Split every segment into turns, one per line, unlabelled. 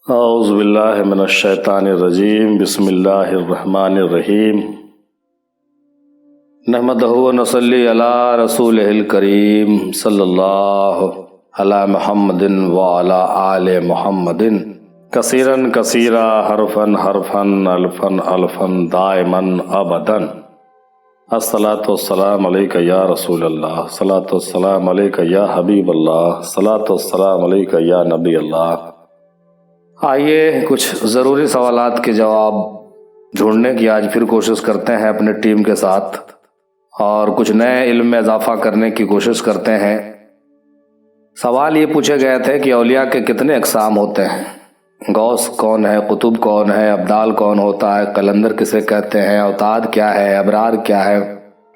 اعوذ باللہ من الشیطان الرجیم بسم اللہ الرحمن الرحیم نحمدہ و نصلی علی رسولہ الکریم صلی اللہ علی محمد وعلی آل محمد کثیرا کثیرا حرفا حرفا الفا الفا دائما ابدا الصلاۃ والسلام علیک یا رسول اللہ، الصلاۃ والسلام علیک یا حبیب اللہ، الصلاۃ والسلام علیک یا نبی اللہ۔ آئیے کچھ ضروری سوالات کے جواب ڈھونڈنے کی آج پھر کوشش کرتے ہیں اپنے ٹیم کے ساتھ، اور کچھ نئے علم میں اضافہ کرنے کی کوشش کرتے ہیں۔ سوال یہ پوچھے گئے تھے کہ اولیاء کے کتنے اقسام ہوتے ہیں، غوث کون ہے، قطب کون ہے، ابدال کون ہوتا ہے، قلندر کسے کہتے ہیں، اوتاد کیا ہے، ابرار کیا ہے،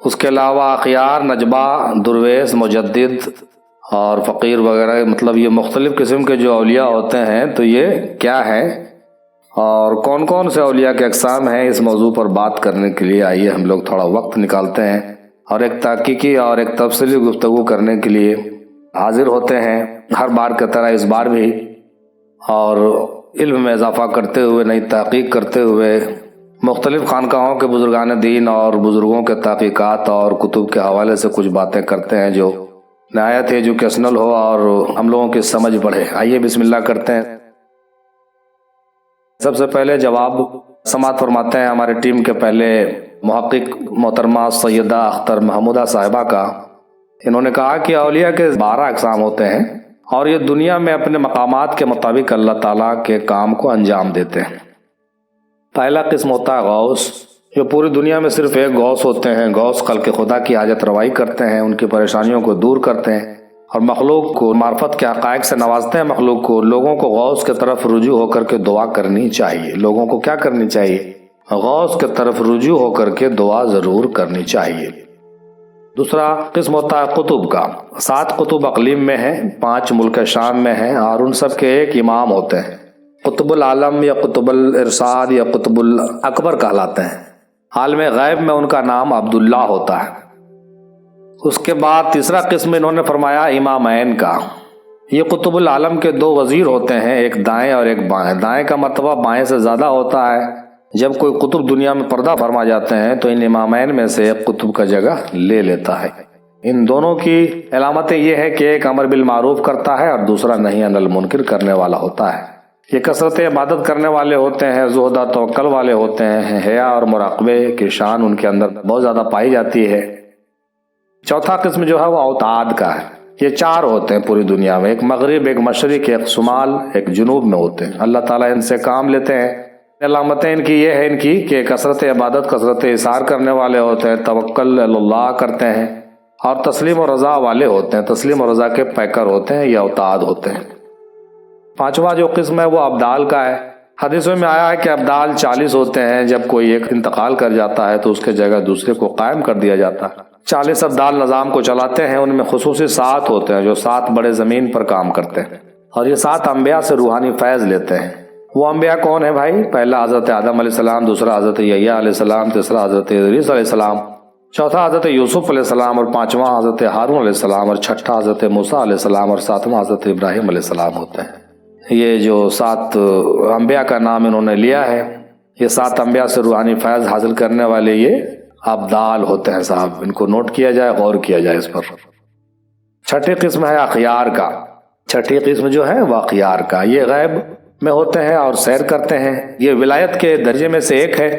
اس کے علاوہ اخیار، نجبہ، درویش، مجدد اور فقیر وغیرہ، مطلب یہ مختلف قسم کے جو اولیاء ہوتے ہیں تو یہ کیا ہے اور کون کون سے اولیاء کے اقسام ہیں۔ اس موضوع پر بات کرنے کے لیے آئیے ہم لوگ تھوڑا وقت نکالتے ہیں اور ایک تحقیقی اور ایک تفصیلی گفتگو کرنے کے لیے حاضر ہوتے ہیں، ہر بار کی طرح اس بار بھی، اور علم میں اضافہ کرتے ہوئے، نئی تحقیق کرتے ہوئے، مختلف خانقاہوں کے بزرگان دین اور بزرگوں کے تحقیقات اور کتب کے حوالے سے کچھ باتیں کرتے ہیں جو نہایت ایجوکیشنل ہو اور ہم لوگوں کی سمجھ بڑھے۔ آئیے بسم اللہ کرتے ہیں۔ سب سے پہلے جواب سماعت فرماتے ہیں ہمارے ٹیم کے پہلے محقق محترمہ سیدہ اختر محمودہ صاحبہ کا۔ انہوں نے کہا کہ اولیاء کے 12 اقسام ہوتے ہیں اور یہ دنیا میں اپنے مقامات کے مطابق اللہ تعالیٰ کے کام کو انجام دیتے ہیں۔ پہلا قسم ہوتا ہے غوث، جو پوری دنیا میں صرف ایک غوث ہوتے ہیں۔ غوث خلق خدا کی حاجت روائی کرتے ہیں، ان کی پریشانیوں کو دور کرتے ہیں اور مخلوق کو معرفت کے حقائق سے نوازتے ہیں۔ مخلوق کو، لوگوں کو غوث کے طرف رجوع ہو کر کے دعا کرنی چاہیے۔ لوگوں کو کیا کرنی چاہیے؟ غوث کے طرف رجوع ہو کر کے دعا ضرور کرنی چاہیے۔ دوسرا قسم ہوتا ہے قطب کا۔ 7 قطب اقلیم میں ہیں، 5 ملک شام میں ہیں اور ان سب کے ایک امام ہوتے ہیں۔ قطب العالم یا قطب الارشاد یا قطب الاکبر کہلاتے ہیں۔ عالم غیب میں ان کا نام عبداللہ ہوتا ہے۔ اس کے بعد تیسرا قسم انہوں نے فرمایا امامین کا۔ یہ قطب العالم کے 2 وزیر ہوتے ہیں، ایک دائیں اور ایک بائیں۔ دائیں کا مرتبہ بائیں سے زیادہ ہوتا ہے۔ جب کوئی قطب دنیا میں پردہ فرما جاتے ہیں تو ان امامین میں سے ایک قطب کا جگہ لے لیتا ہے۔ ان دونوں کی علامتیں یہ ہے کہ ایک امر بالمعروف کرتا ہے اور دوسرا نہی عن المنکر کرنے والا ہوتا ہے۔ یہ کثرت عبادت کرنے والے ہوتے ہیں، زہد و توکل والے ہوتے ہیں، حیا اور مراقبے کی شان ان کے اندر بہت زیادہ پائی جاتی ہے۔ چوتھا قسم جو ہے وہ اوتاد کا ہے۔ یہ 4 ہوتے ہیں پوری دنیا میں، ایک مغرب، ایک مشرق، ایک شمال، ایک جنوب میں ہوتے ہیں۔ اللہ تعالیٰ ان سے کام لیتے ہیں۔ علامتیں ان کی یہ ہے ان کی کہ کثرت عبادت، کثرت اثار کرنے والے ہوتے ہیں، توکل اللہ کرتے ہیں اور تسلیم و رضا والے ہوتے ہیں، تسلیم و رضا کے پیکر ہوتے ہیں، یہ اوتاد ہوتے ہیں۔ پانچواں جو قسم ہے وہ ابدال کا ہے۔ حدیثوں میں آیا ہے کہ ابدال 40 ہوتے ہیں۔ جب کوئی ایک انتقال کر جاتا ہے تو اس کے جگہ دوسرے کو قائم کر دیا جاتا ہے۔ 40 ابدال نظام کو چلاتے ہیں۔ ان میں خصوصی 7 ہوتے ہیں جو 7 بڑے زمین پر کام کرتے ہیں اور یہ 7 انبیاء سے روحانی فیض لیتے ہیں۔ وہ انبیاء کون ہیں بھائی؟ پہلا حضرت آدم علیہ السلام، دوسرا حضرت یحییٰ علیہ السلام، تیسرا حضرت ادریس علیہ السلام، چوتھا حضرت یوسف علیہ السلام اور 5واں حضرت ہارون علیہ السلام اور 6واں حضرت موسیٰ علیہ السلام اور 7واں حضرت ابراہیم علیہ السلام ہوتے ہیں۔ یہ جو 7 انبیاء کا نام انہوں نے لیا ہے، یہ 7 انبیاء سے روحانی فیض حاصل کرنے والے یہ ابدال ہوتے ہیں صاحب، ان کو نوٹ کیا جائے، غور کیا جائے اس پر۔ چھٹی قسم ہے اخیار کا۔ چھٹی قسم جو ہے وہ اخیار کا، یہ غیب میں ہوتے ہیں اور سیر کرتے ہیں۔ یہ ولایت کے درجے میں سے ایک ہے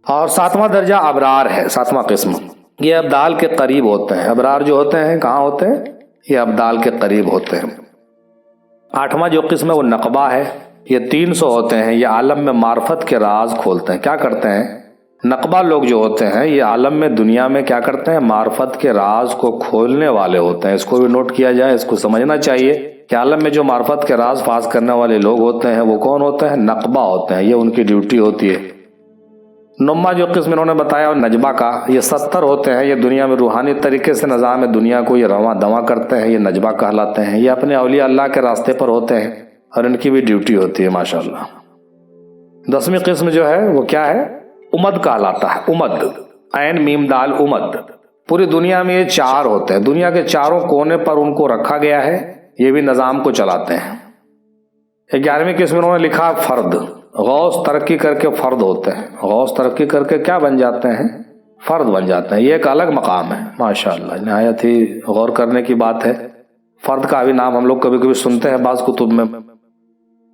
اور 7واں درجہ ابرار ہے۔ 7واں قسم یہ ابدال کے قریب ہوتے ہیں۔ ابرار جو ہوتے ہیں کہاں ہوتے ہیں؟ یہ ابدال کے قریب ہوتے ہیں۔ 8واں جو قسم ہے وہ نقبہ ہے۔ یہ 300 ہوتے ہیں۔ یہ عالم میں معرفت کے راز کھولتے ہیں۔ کیا کرتے ہیں؟ نقبہ لوگ جو ہوتے ہیں یہ عالم میں، دنیا میں کیا کرتے ہیں؟ معرفت کے راز کو کھولنے والے ہوتے ہیں۔ اس کو بھی نوٹ کیا جائے، اس کو سمجھنا چاہیے کہ عالم میں جو معرفت کے راز فاش کرنے والے لوگ ہوتے ہیں وہ کون ہوتے ہیں؟ نقبہ ہوتے ہیں۔ یہ ان کی ڈیوٹی ہوتی ہے۔ 9واں جو قسم انہوں نے بتایا وہ نجبہ کا۔ یہ 70 ہوتے ہیں۔ یہ دنیا میں روحانی طریقے سے نظام دنیا کو یہ رواں دواں کرتے ہیں، یہ نجبہ کہلاتے ہیں۔ یہ اپنے اولیاء اللہ کے راستے پر ہوتے ہیں اور ان کی بھی ڈیوٹی ہوتی ہے ماشاءاللہ۔ 10ویں قسم جو ہے وہ کیا ہے؟ امد کہلاتا ہے۔ امد، عین میم دال، امد۔ پوری دنیا میں یہ 4 ہوتے ہیں۔ دنیا کے چاروں کونے پر ان کو رکھا گیا ہے، یہ بھی نظام کو چلاتے ہیں۔ 11ویں قسم انہوں نے لکھا فرد. غوث ترقی کر کے فرد ہوتے ہیں. غوث ترقی کر کے کیا بن جاتے ہیں؟ فرد بن جاتے ہیں. یہ ایک الگ مقام ہے. ماشاءاللہ نہایت ہی غور کرنے کی بات ہے. فرد کا بھی نام ہم لوگ کبھی کبھی سنتے ہیں بعض کتب میں.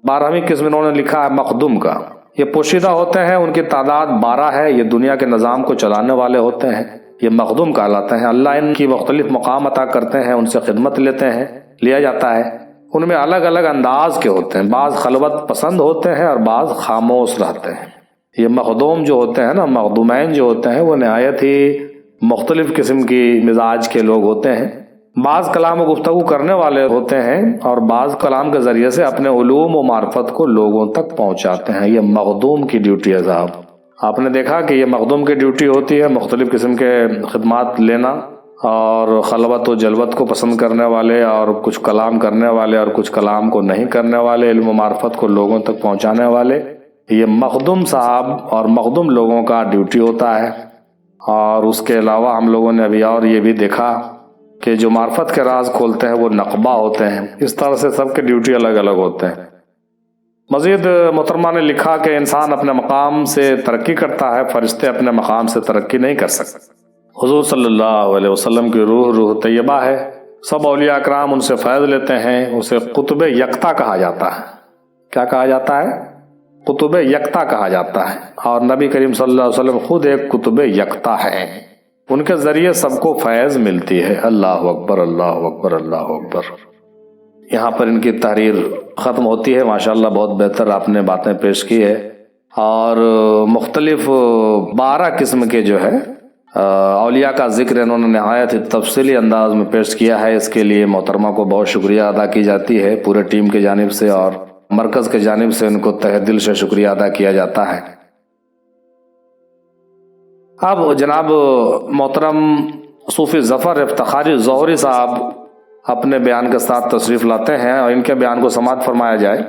12ویں قسم انہوں نے لکھا ہے مخدوم کا. یہ پوشیدہ ہوتے ہیں, ان کی تعداد 12 ہے. یہ دنیا کے نظام کو چلانے والے ہوتے ہیں. یہ مخدوم کہلاتے ہیں. اللہ ان کی مختلف مقام عطا کرتے ہیں, ان سے خدمت لیا جاتا ہے. ان میں الگ الگ انداز کے ہوتے ہیں. بعض خلوت پسند ہوتے ہیں اور بعض خاموش رہتے ہیں. یہ مخدوم جو ہوتے ہیں نا, مخدومین جو ہوتے ہیں, وہ نہایت ہی مختلف قسم کی مزاج کے لوگ ہوتے ہیں. بعض کلام و گفتگو کرنے والے ہوتے ہیں اور بعض کلام کے ذریعے سے اپنے علوم و معرفت کو لوگوں تک پہنچاتے ہیں. یہ مخدوم کی ڈیوٹی ہے صاحب. آپ نے دیکھا کہ یہ مخدوم کی ڈیوٹی ہوتی ہے مختلف قسم کے خدمات لینا, اور خلوت و جلوت کو پسند کرنے والے, اور کچھ کلام کرنے والے اور کچھ کلام کو نہیں کرنے والے, علم و معرفت کو لوگوں تک پہنچانے والے. یہ مخدوم صاحب اور مخدوم لوگوں کا ڈیوٹی ہوتا ہے. اور اس کے علاوہ ہم لوگوں نے ابھی اور یہ بھی دیکھا کہ جو معرفت کے راز کھولتے ہیں وہ نقبہ ہوتے ہیں. اس طرح سے سب کے ڈیوٹی الگ الگ ہوتے ہیں. مزید محترمہ نے لکھا کہ انسان اپنے مقام سے ترقی کرتا ہے, فرشتے اپنے مقام سے ترقی نہیں کر سکتے. حضور صلی اللہ علیہ وسلم کی روح طیبہ ہے. سب اولیاء اکرام ان سے فیض لیتے ہیں. اسے قطب یکتا کہا جاتا ہے. کیا کہا جاتا ہے؟ قطب یکتا کہا جاتا ہے. اور نبی کریم صلی اللہ علیہ وسلم خود ایک قطب یکتا ہے. ان کے ذریعے سب کو فیض ملتی ہے. اللہ اکبر اللہ اکبر اللہ اکبر. یہاں پر ان کی تحریر ختم ہوتی ہے. ماشاءاللہ بہت بہتر آپ نے باتیں پیش کی ہے, اور مختلف 12 قسم کے جو ہے اولیاء کا ذکر انہوں نے نہایت تفصیلی انداز میں پیش کیا ہے. اس کے لیے محترمہ کو بہت شکریہ ادا کی جاتی ہے پورے ٹیم کی جانب سے, اور مرکز کی جانب سے ان کو تہ دل سے شکریہ ادا کیا جاتا ہے. اب جناب محترم صوفی ظفر افتخاری ظہوری صاحب اپنے بیان کے ساتھ تشریف لاتے ہیں, اور ان کے بیان کو سماعت فرمایا جائے.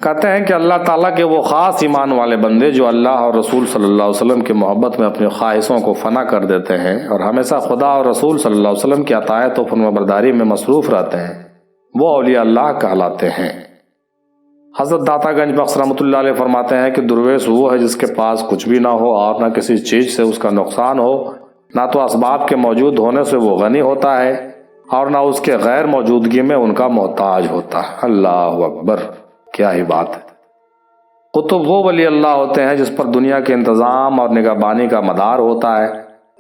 کہتے ہیں کہ اللہ تعالیٰ کے وہ خاص ایمان والے بندے جو اللہ اور رسول صلی اللہ علیہ وسلم کی محبت میں اپنی خواہشوں کو فنا کر دیتے ہیں اور ہمیشہ خدا اور رسول صلی اللہ علیہ وسلم کی اطاعت و فرمانبرداری میں مصروف رہتے ہیں, وہ اولیاء اللہ کہلاتے ہیں. حضرت داتا گنج بخش رحمۃ اللہ علیہ فرماتے ہیں کہ درویش وہ ہے جس کے پاس کچھ بھی نہ ہو اور نہ کسی چیز سے اس کا نقصان ہو, نہ تو اسباب کے موجود ہونے سے وہ غنی ہوتا ہے اور نہ اس کے غیر موجودگی میں ان کا محتاج ہوتا ہے. اللہ اکبر, کیا ہی بات ہے. قطب وہ ولی اللہ ہوتے ہیں جس پر دنیا کے انتظام اور نگہبانی کا مدار ہوتا ہے.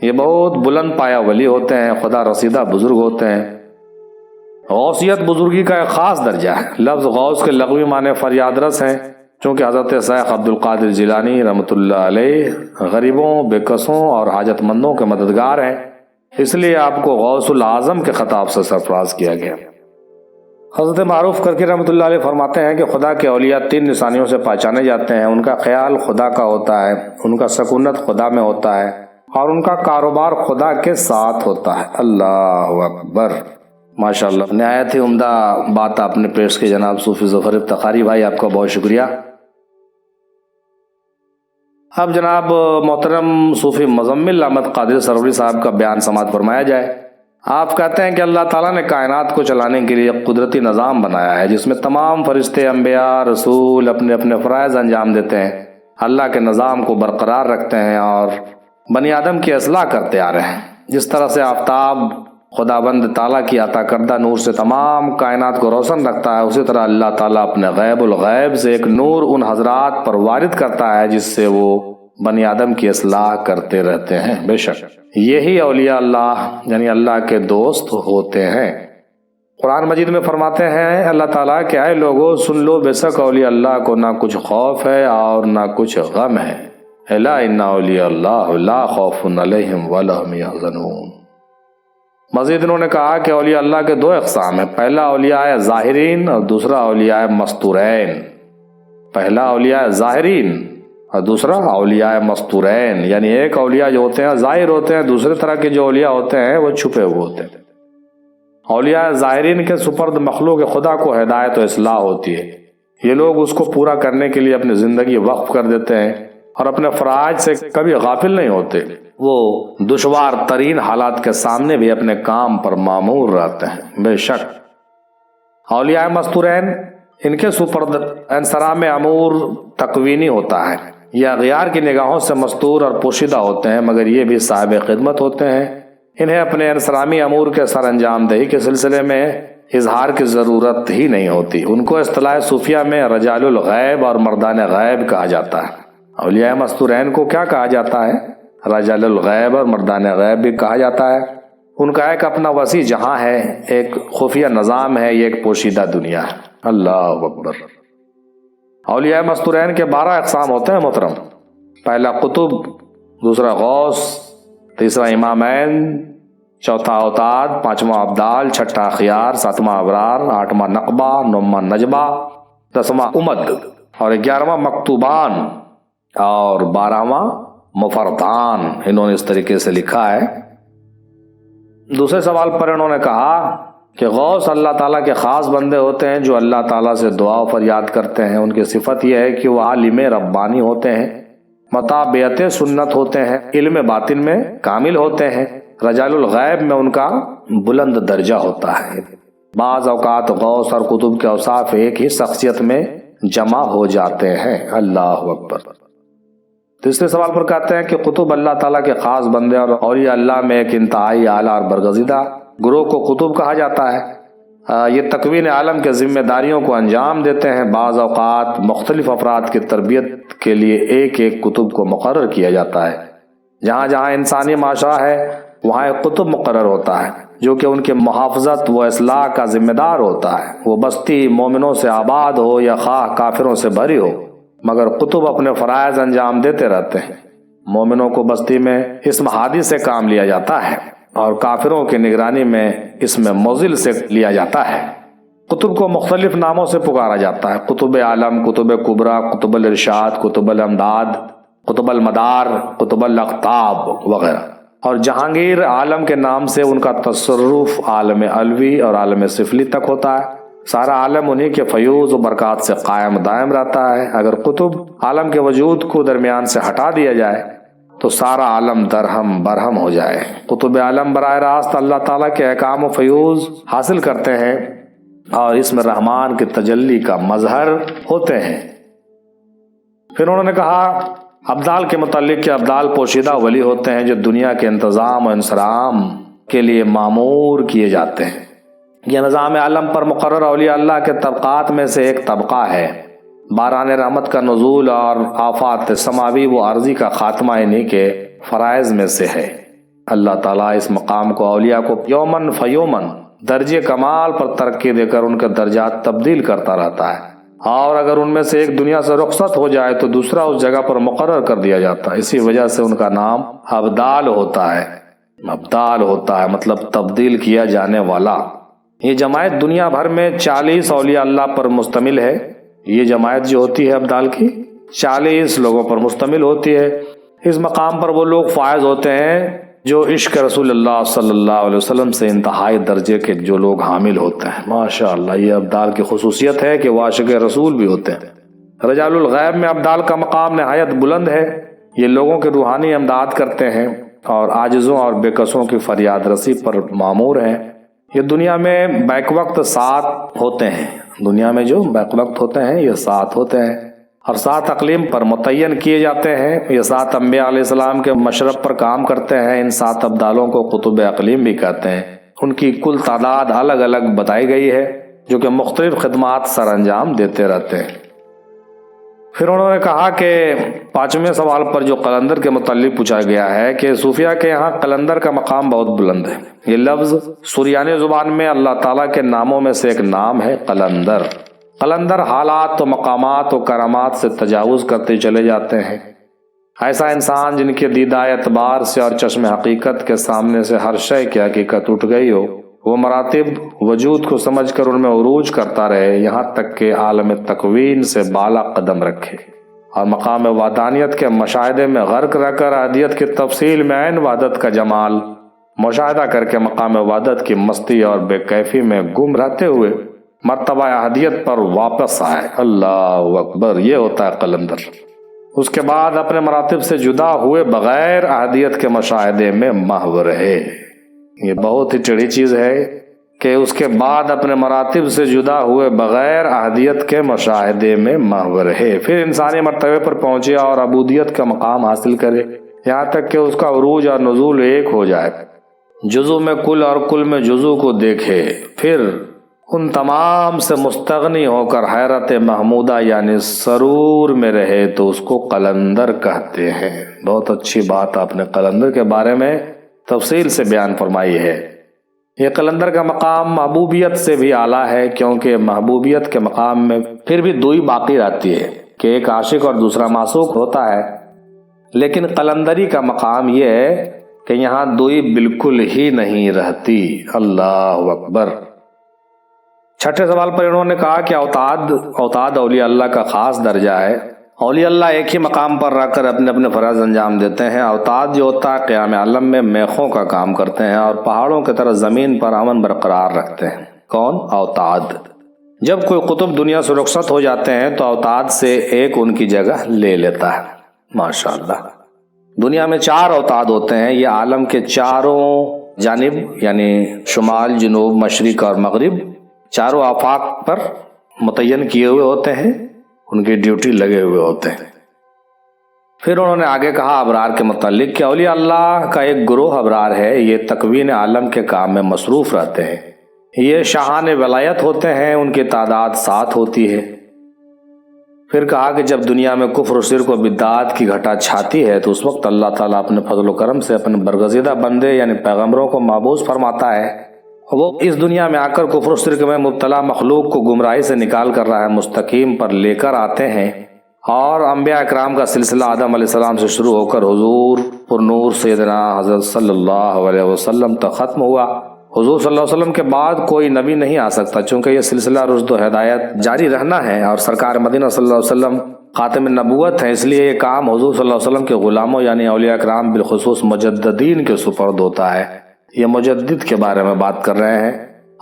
یہ بہت بلند پایا ولی ہوتے ہیں, خدا رسیدہ بزرگ ہوتے ہیں. غوثیت بزرگی کا ایک خاص درجہ ہے. لفظ غوث کے لغوی معنی فریاد رس ہیں, چونکہ حضرت شیخ عبد القادر جیلانی رحمۃ اللہ علیہ غریبوں, بے کسوں اور حاجت مندوں کے مددگار ہیں, اس لیے آپ کو غوث العظم کے خطاب سے سرفراز کیا گیا. حضرت معروف کرکی رحمۃ اللہ علیہ فرماتے ہیں کہ خدا کے اولیاء 3 نشانیوں سے پہچانے جاتے ہیں. ان کا خیال خدا کا ہوتا ہے, ان کا سکونت خدا میں ہوتا ہے, اور ان کا کاروبار خدا کے ساتھ ہوتا ہے. اللہ اکبر, ماشاءاللہ نہایت ہی عمدہ بات آپ نے پیش کی جناب صوفی ظفر افتخاری بھائی, آپ کا بہت شکریہ. اب جناب محترم صوفی مزمل احمد قادری سروری صاحب کا بیان سماعت فرمایا جائے. آپ کہتے ہیں کہ اللہ تعالیٰ نے کائنات کو چلانے کے لیے ایک قدرتی نظام بنایا ہے جس میں تمام فرشتے, انبیاء, رسول اپنے اپنے فرائض انجام دیتے ہیں, اللہ کے نظام کو برقرار رکھتے ہیں اور بنی آدم کی اصلاح کرتے آ رہے ہیں. جس طرح سے آفتاب خداوند تعالیٰ کی عطا کردہ نور سے تمام کائنات کو روشن رکھتا ہے, اسی طرح اللہ تعالیٰ اپنے غیب الغیب سے ایک نور ان حضرات پر وارد کرتا ہے جس سے وہ بنی آدم کی اصلاح کرتے رہتے ہیں. بے شک یہی اولیاء اللہ یعنی اللہ کے دوست ہوتے ہیں. قرآن مجید میں فرماتے ہیں اللہ تعالیٰ کہ اے لوگو سن لو, بے شک اولیاء اللہ کو نہ کچھ خوف ہے اور نہ کچھ غم ہے. الا ان اولیاء اللہ لا خوف علیہم ولا هم یحزنون. مزید انہوں نے کہا کہ اولیاء اللہ کے 2 اقسام ہیں. پہلا اولیاء ظاہرین اور دوسرا اولیاء مستورین. پہلا اولیاء ظاہرین اور دوسرا اولیاء مستورین, یعنی ایک اولیاء جو ہوتے ہیں ظاہر ہوتے ہیں, دوسرے طرح کے جو اولیاء ہوتے ہیں وہ چھپے ہوئے ہوتے ہیں. اولیاء ظاہرین کے سپرد مخلوق خدا کو ہدایت و اصلاح ہوتی ہے. یہ لوگ اس کو پورا کرنے کے لیے اپنی زندگی وقف کر دیتے ہیں اور اپنے فرائض سے کبھی غافل نہیں ہوتے. وہ دشوار ترین حالات کے سامنے بھی اپنے کام پر مامور رہتے ہیں. بے شک اولیاء مستورین ان کے سپرد انصرام امور تکوینی ہوتا ہے، یہ اغیار کی نگاہوں سے مستور اور پوشیدہ ہوتے ہیں، مگر یہ بھی صاحب خدمت ہوتے ہیں۔ انہیں اپنے انصرامی امور کے سر انجام دہی کے سلسلے میں اظہار کی ضرورت ہی نہیں ہوتی۔ ان کو اصطلاح صوفیہ میں رجال الغیب اور مردان غیب کہا جاتا ہے۔ اولیاء مستورین کو کیا کہا جاتا ہے؟ رجال الغیب اور مردان غیب بھی کہا جاتا ہے۔ ان کا ایک اپنا وسیع جہاں ہے، ایک خفیہ نظام ہے، یہ ایک پوشیدہ دنیا ہے۔ اللہ اکبر۔ اولیاء مستورین کے 12 اقسام ہوتے ہیں محترم۔ پہلا قطب، دوسرا غوث، تیسرا امامین، چوتھا اوتاد، پانچواں ابدال، چھٹا اخیار، ساتواں ابرار، آٹھواں نقبہ، نوواں نجبہ، 10واں امد اور 11واں مکتوبان اور 12واں مفردان۔ انہوں نے اس طریقے سے لکھا ہے۔ دوسرے سوال پر انہوں نے کہا کہ غوث اللہ تعالیٰ کے خاص بندے ہوتے ہیں جو اللہ تعالیٰ سے دعا و فریاد کرتے ہیں۔ ان کی صفت یہ ہے کہ وہ عالم ربانی ہوتے ہیں، متابعت سنت ہوتے ہیں، علم باطن میں کامل ہوتے ہیں، رجال الغیب میں ان کا بلند درجہ ہوتا ہے۔ بعض اوقات غوث اور قطب کے اوصاف ایک ہی شخصیت میں جمع ہو جاتے ہیں۔ اللہ اکبر۔ تیسرے سوال پر کہتے ہیں کہ قطب اللہ تعالیٰ کے خاص بندے اور اولیاء اللہ میں ایک انتہائی اعلیٰ اور برگزیدہ گروہ کو قطب کہا جاتا ہے۔ یہ تکوین عالم کے ذمہ داریوں کو انجام دیتے ہیں۔ بعض اوقات مختلف افراد کی تربیت کے لیے ایک ایک قطب کو مقرر کیا جاتا ہے۔ جہاں جہاں انسانی معاشرہ ہے وہاں ایک قطب مقرر ہوتا ہے جو کہ ان کے محافظت و اصلاح کا ذمہ دار ہوتا ہے۔ وہ بستی مومنوں سے آباد ہو یا خواہ کافروں سے بھری ہو، مگر قطب اپنے فرائض انجام دیتے رہتے ہیں۔ مومنوں کو بستی میں اسم ہادی سے کام لیا جاتا ہے اور کافروں کی نگرانی میں اسم موزل سے لیا جاتا ہے۔ قطب کو مختلف ناموں سے پکارا جاتا ہے: قطب عالم، قطب کبریٰ، قطب الارشاد، قطب الامداد، قطب المدار، قطب الاقطاب وغیرہ۔ اور جہانگیر عالم کے نام سے ان کا تصرف عالم علوی اور عالم سفلی تک ہوتا ہے۔ سارا عالم انہی کے فیوز و برکات سے قائم دائم رہتا ہے۔ اگر قطب عالم کے وجود کو درمیان سے ہٹا دیا جائے تو سارا عالم درہم برہم ہو جائے۔ قطب عالم براہ راست اللہ تعالیٰ کے احکام و فیوز حاصل کرتے ہیں اور اسم رحمان کی تجلی کا مظہر ہوتے ہیں۔ پھر انہوں نے کہا ابدال کے متعلق کہ ابدال پوشیدہ ولی ہوتے ہیں جو دنیا کے انتظام و انصرام کے لیے معمور کیے جاتے ہیں۔ یہ نظام عالم پر مقرر اولیاء اللہ کے طبقات میں سے ایک طبقہ ہے۔ باران رحمت کا نزول اور آفات سماوی و عارضی کا خاتمہ انہی کے فرائض میں سے ہے۔ اللہ تعالیٰ اس مقام کو اولیاء کو یومن فیومن درجے کمال پر ترقی دے کر ان کے درجات تبدیل کرتا رہتا ہے، اور اگر ان میں سے ایک دنیا سے رخصت ہو جائے تو دوسرا اس جگہ پر مقرر کر دیا جاتا ہے۔ اسی وجہ سے ان کا نام ابدال ہوتا ہے۔ ابدال ہوتا ہے مطلب تبدیل کیا جانے والا۔ یہ جماعت دنیا بھر میں 40 اولیاء اللہ پر مشتمل ہے۔ یہ جماعت جو ہوتی ہے ابدال کی 40 لوگوں پر مشتمل ہوتی ہے۔ اس مقام پر وہ لوگ فائز ہوتے ہیں جو عشق رسول اللہ صلی اللہ علیہ وسلم سے انتہائی درجے کے جو لوگ حامل ہوتے ہیں۔ ماشاءاللہ، یہ ابدال کی خصوصیت ہے کہ وہ عاشق رسول بھی ہوتے ہیں۔ رجال الغیب میں ابدال کا مقام نہایت بلند ہے۔ یہ لوگوں کی روحانی امداد کرتے ہیں اور عاجزوں اور بے کسوں کی فریاد رسی پر مامور ہیں۔ یہ دنیا میں بیک وقت 7 ہوتے ہیں۔ دنیا میں جو بیک وقت ہوتے ہیں یہ 7 ہوتے ہیں اور 7 اقلیم پر متعین کیے جاتے ہیں۔ یہ 7 انبیاء علیہ السلام کے مشرف پر کام کرتے ہیں۔ ان 7 ابدالوں کو قطب اقلیم بھی کہتے ہیں۔ ان کی کل تعداد الگ الگ بتائی گئی ہے جو کہ مختلف خدمات سر انجام دیتے رہتے ہیں۔ پھر انہوں نے کہا کہ 5ویں سوال پر جو قلندر کے متعلق پوچھا گیا ہے کہ صوفیہ کے یہاں قلندر کا مقام بہت بلند ہے۔ یہ لفظ سریانی زبان میں اللہ تعالیٰ کے ناموں میں سے ایک نام ہے قلندر۔ قلندر حالات و مقامات و کرامات سے تجاوز کرتے چلے جاتے ہیں۔ ایسا انسان جن کے دیدہ اعتبار سے اور چشم حقیقت کے سامنے سے ہر شے کی حقیقت اٹھ گئی ہو، وہ مراتب وجود کو سمجھ کر ان میں عروج کرتا رہے، یہاں تک کہ عالم تکوین سے بالا قدم رکھے اور مقام وحدانیت کے مشاہدے میں غرق رہ کر احدیت کی تفصیل میں عین وحدت کا جمال مشاہدہ کر کے مقام وحدت کی مستی اور بے کیفی میں گم رہتے ہوئے مرتبہ احدیت پر واپس آئے۔ اللہ اکبر، یہ ہوتا ہے قلندر۔ اس کے بعد اپنے مراتب سے جدا ہوئے بغیر احدیت کے مشاہدے میں محو رہے۔ یہ بہت ہی ٹیڑھی چیز ہے کہ اس کے بعد اپنے مراتب سے جدا ہوئے بغیر احدیت کے مشاہدے میں محو رہے، پھر انسانی مرتبے پر پہنچے اور عبودیت کا مقام حاصل کرے، یہاں تک کہ اس کا عروج اور نزول ایک ہو جائے، جزو میں کل اور کل میں جزو کو دیکھے، پھر ان تمام سے مستغنی ہو کر حیرت محمودہ یعنی سرور میں رہے تو اس کو قلندر کہتے ہیں۔ بہت اچھی بات آپ نے قلندر کے بارے میں تفصیل سے بیان فرمائی ہے۔ یہ قلندر کا مقام محبوبیت سے بھی اعلیٰ ہے، کیونکہ محبوبیت کے مقام میں پھر بھی دوئی باقی رہتی ہے کہ ایک عاشق اور دوسرا معشوق ہوتا ہے، لیکن قلندری کا مقام یہ ہے کہ یہاں دوئی بالکل ہی نہیں رہتی۔ اللہ اکبر۔ چھٹے سوال پر انہوں نے کہا کہ اوتاد اولیاء اللہ کا خاص درجہ ہے، اولیاء اللہ ایک ہی مقام پر رہ کر اپنے اپنے فرائض انجام دیتے ہیں۔ اوتاد جو ہوتا ہے قیام عالم میں میخوں کا کام کرتے ہیں اور پہاڑوں کی طرح زمین پر امن برقرار رکھتے ہیں۔ کون؟ اوتاد۔ جب کوئی قطب دنیا سے رخصت ہو جاتے ہیں تو اوتاد سے ایک ان کی جگہ لے لیتا ہے۔ ماشاءاللہ۔ دنیا میں 4 اوتاد ہوتے ہیں، یہ عالم کے چاروں جانب یعنی شمال، جنوب، مشرق اور مغرب چاروں آفاق پر متعین کیے ہوئے ہوتے ہیں، ان کی ڈیوٹی لگے ہوئے ہوتے ہیں۔ پھر انہوں نے آگے کہا ابرار کے متعلق کہ اولیاء اللہ کا ایک گروہ ابرار ہے، یہ تکوین عالم کے کام میں مصروف رہتے ہیں، یہ شاہان ولایت ہوتے ہیں، ان کی تعداد 7 ہوتی ہے۔ پھر کہا کہ جب دنیا میں کفر و شرک و بدعات کی گھٹا چھاتی ہے تو اس وقت اللہ تعالیٰ اپنے فضل و کرم سے اپنے برگزیدہ بندے یعنی پیغمبروں کو مابعوث فرماتا ہے، وہ اس دنیا میں آ کر کفر و شرک میں مبتلا مخلوق کو گمراہی سے نکال کر راہ مستقیم پر لے کر آتے ہیں، اور انبیاء اکرام کا سلسلہ آدم علیہ السلام سے شروع ہو کر حضور پر نور سیدنا حضرت صلی اللہ علیہ وسلم تک ختم ہوا۔ حضور صلی اللہ علیہ وسلم کے بعد کوئی نبی نہیں آ سکتا، چونکہ یہ سلسلہ رشد و ہدایت جاری رہنا ہے، اور سرکار مدینہ صلی اللہ علیہ وسلم خاتم النبوت ہے، اس لیے یہ کام حضور صلی اللہ علیہ وسلم کے غلاموں یعنی اولیاء اکرام بالخصوص مجددین کے سپرد ہوتا ہے۔ یہ مجدد کے بارے میں بات کر رہے ہیں،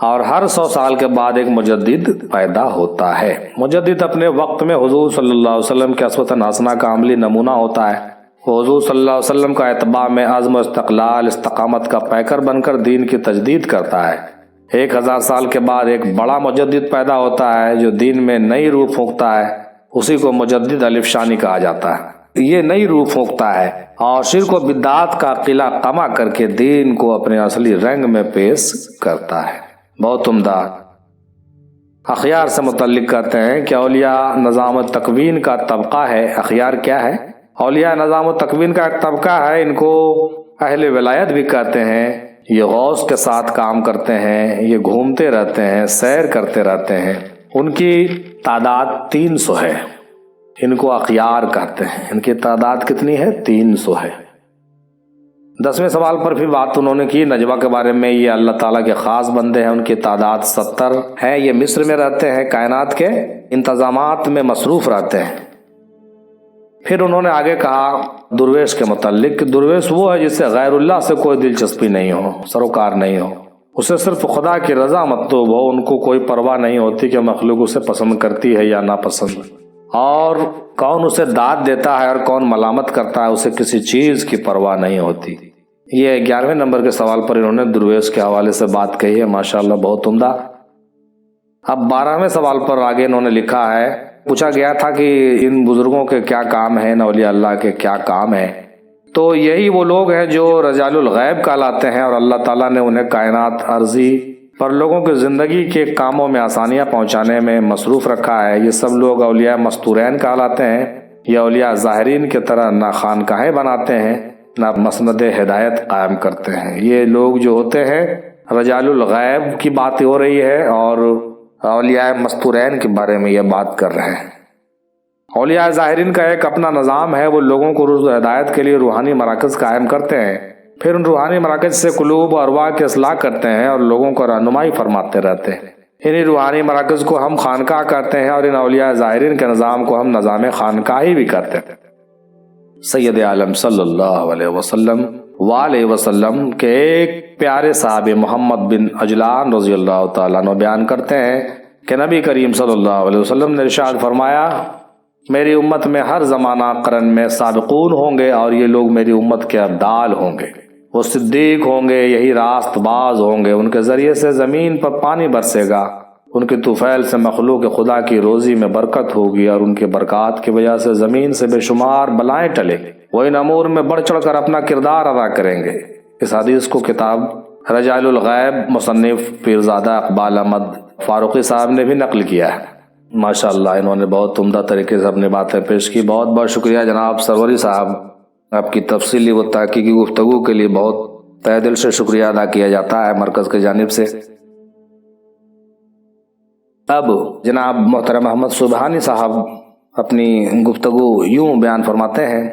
اور ہر 100 سال کے بعد ایک مجدد پیدا ہوتا ہے۔ مجدد اپنے وقت میں حضور صلی اللہ علیہ وسلم کے اسوۃ حسنہ کا عملی نمونہ ہوتا ہے، وہ حضور صلی اللہ علیہ وسلم کا اتباع میں عزم و استقلال استقامت کا پیکر بن کر دین کی تجدید کرتا ہے۔ 1000 سال کے بعد ایک بڑا مجدد پیدا ہوتا ہے جو دین میں نئی روح پھونکتا ہے، اسی کو مجدد الف شانی کہا جاتا ہے۔ یہ نئی روح پھونکتا ہے اور شرک و بدعات کا قلعہ قمع کر کے دین کو اپنے اصلی رنگ میں پیش کرتا ہے۔ بہت عمدہ۔ اخیار سے متعلق کہتے ہیں کہ اولیاء نظام تکوین کا طبقہ ہے۔ اخیار کیا ہے؟ اولیاء نظام تکوین کا ایک طبقہ ہے، ان کو اہل ولایت بھی کہتے ہیں۔ یہ غوث کے ساتھ کام کرتے ہیں، یہ گھومتے رہتے ہیں، سیر کرتے رہتے ہیں، ان کی تعداد 300 ہے، ان کو اخیار کہتے ہیں۔ ان کی تعداد کتنی ہے؟ 300 ہے۔ 10ویں سوال پر بھی بات انہوں نے کی نجوہ کے بارے میں۔ یہ اللہ تعالیٰ کے خاص بندے ہیں، ان کی تعداد 70 ہے، یہ مصر میں رہتے ہیں، کائنات کے انتظامات میں مصروف رہتے ہیں۔ پھر انہوں نے آگے کہا درویش کے متعلق کہ درویش وہ ہے جسے غیر اللہ سے کوئی دلچسپی نہیں ہو، سروکار نہیں ہو، اسے صرف خدا کی رضا مطلوب ہو، ان کو کوئی پرواہ نہیں ہوتی کہ مخلوق اسے پسند کرتی ہے یا ناپسند، اور کون اسے داد دیتا ہے اور کون ملامت کرتا ہے، اسے کسی چیز کی پرواہ نہیں ہوتی۔ یہ 11ویں نمبر کے سوال پر انہوں نے درویش کے حوالے سے بات کہی ہے، ماشاءاللہ بہت عمدہ۔ اب 12ویں سوال پر آگے انہوں نے لکھا ہے، پوچھا گیا تھا کہ ان بزرگوں کے کیا کام ہیں، اولیاء اللہ کے کیا کام ہیں، تو یہی وہ لوگ ہیں جو رجال الغیب کہلاتے ہیں، اور اللہ تعالیٰ نے انہیں کائنات عرضی پر لوگوں کی زندگی کے کاموں میں آسانیاں پہنچانے میں مصروف رکھا ہے۔ یہ سب لوگ اولیاء مستورین کہلاتے ہیں۔ یہ اولیاء ظاہرین کی طرح نہ خانقاہیں بناتے ہیں نہ مسند ہدایت قائم کرتے ہیں۔ یہ لوگ جو ہوتے ہیں رجال الغیب کی بات ہو رہی ہے، اور اولیاء مستورین کے بارے میں یہ بات کر رہے ہیں۔ اولیاء ظاہرین کا ایک اپنا نظام ہے، وہ لوگوں کو رشد و ہدایت کے لیے روحانی مراکز قائم کرتے ہیں، پھر ان روحانی مراکز سے قلوب و ارواح کی اصلاح کرتے ہیں اور لوگوں کو رہنمائی فرماتے رہتے ہیں۔ انہی روحانی مراکز کو ہم خانقاہ کہتے ہیں، اور ان اولیاء ظاہرین کے نظام کو ہم نظام خانقاہی بھی کہتے ہیں۔ سید عالم صلی اللہ علیہ وسلم وآلہ وسلم کے ایک پیارے صحابی محمد بن عجلان رضی اللہ تعالیٰ عنہ بیان کرتے ہیں کہ نبی کریم صلی اللہ علیہ وسلم نے ارشاد فرمایا، میری امت میں ہر زمانہ قرن میں سابقون ہوں گے، اور یہ لوگ میری امت کے ابدال ہوں گے۔ وہ صدیق ہوں گے، یہی راست باز ہوں گے، ان کے ذریعے سے زمین پر پانی برسے گا، ان کے طفیل سے مخلوق خدا کی روزی میں برکت ہوگی، اور ان کے برکات کی وجہ سے زمین سے بے شمار بلائیں ٹلے گی، وہ ان امور میں بڑھ چڑھ کر اپنا کردار ادا کریں گے۔ اس حدیث کو کتاب رجال الغیب مصنف پیرزادہ اقبال احمد فاروقی صاحب نے بھی نقل کیا ہے۔ ماشاءاللہ انہوں نے بہت عمدہ طریقے سے اپنی باتیں پیش کی۔ بہت بہت شکریہ جناب سروری صاحب، آپ کی تفصیلی و تحقیقی گفتگو کے لیے بہت تہ دل سے شکریہ ادا کیا جاتا ہے مرکز کی جانب سے۔ اب جناب محترم محمد سبحانی صاحب اپنی گفتگو یوں بیان فرماتے ہیں۔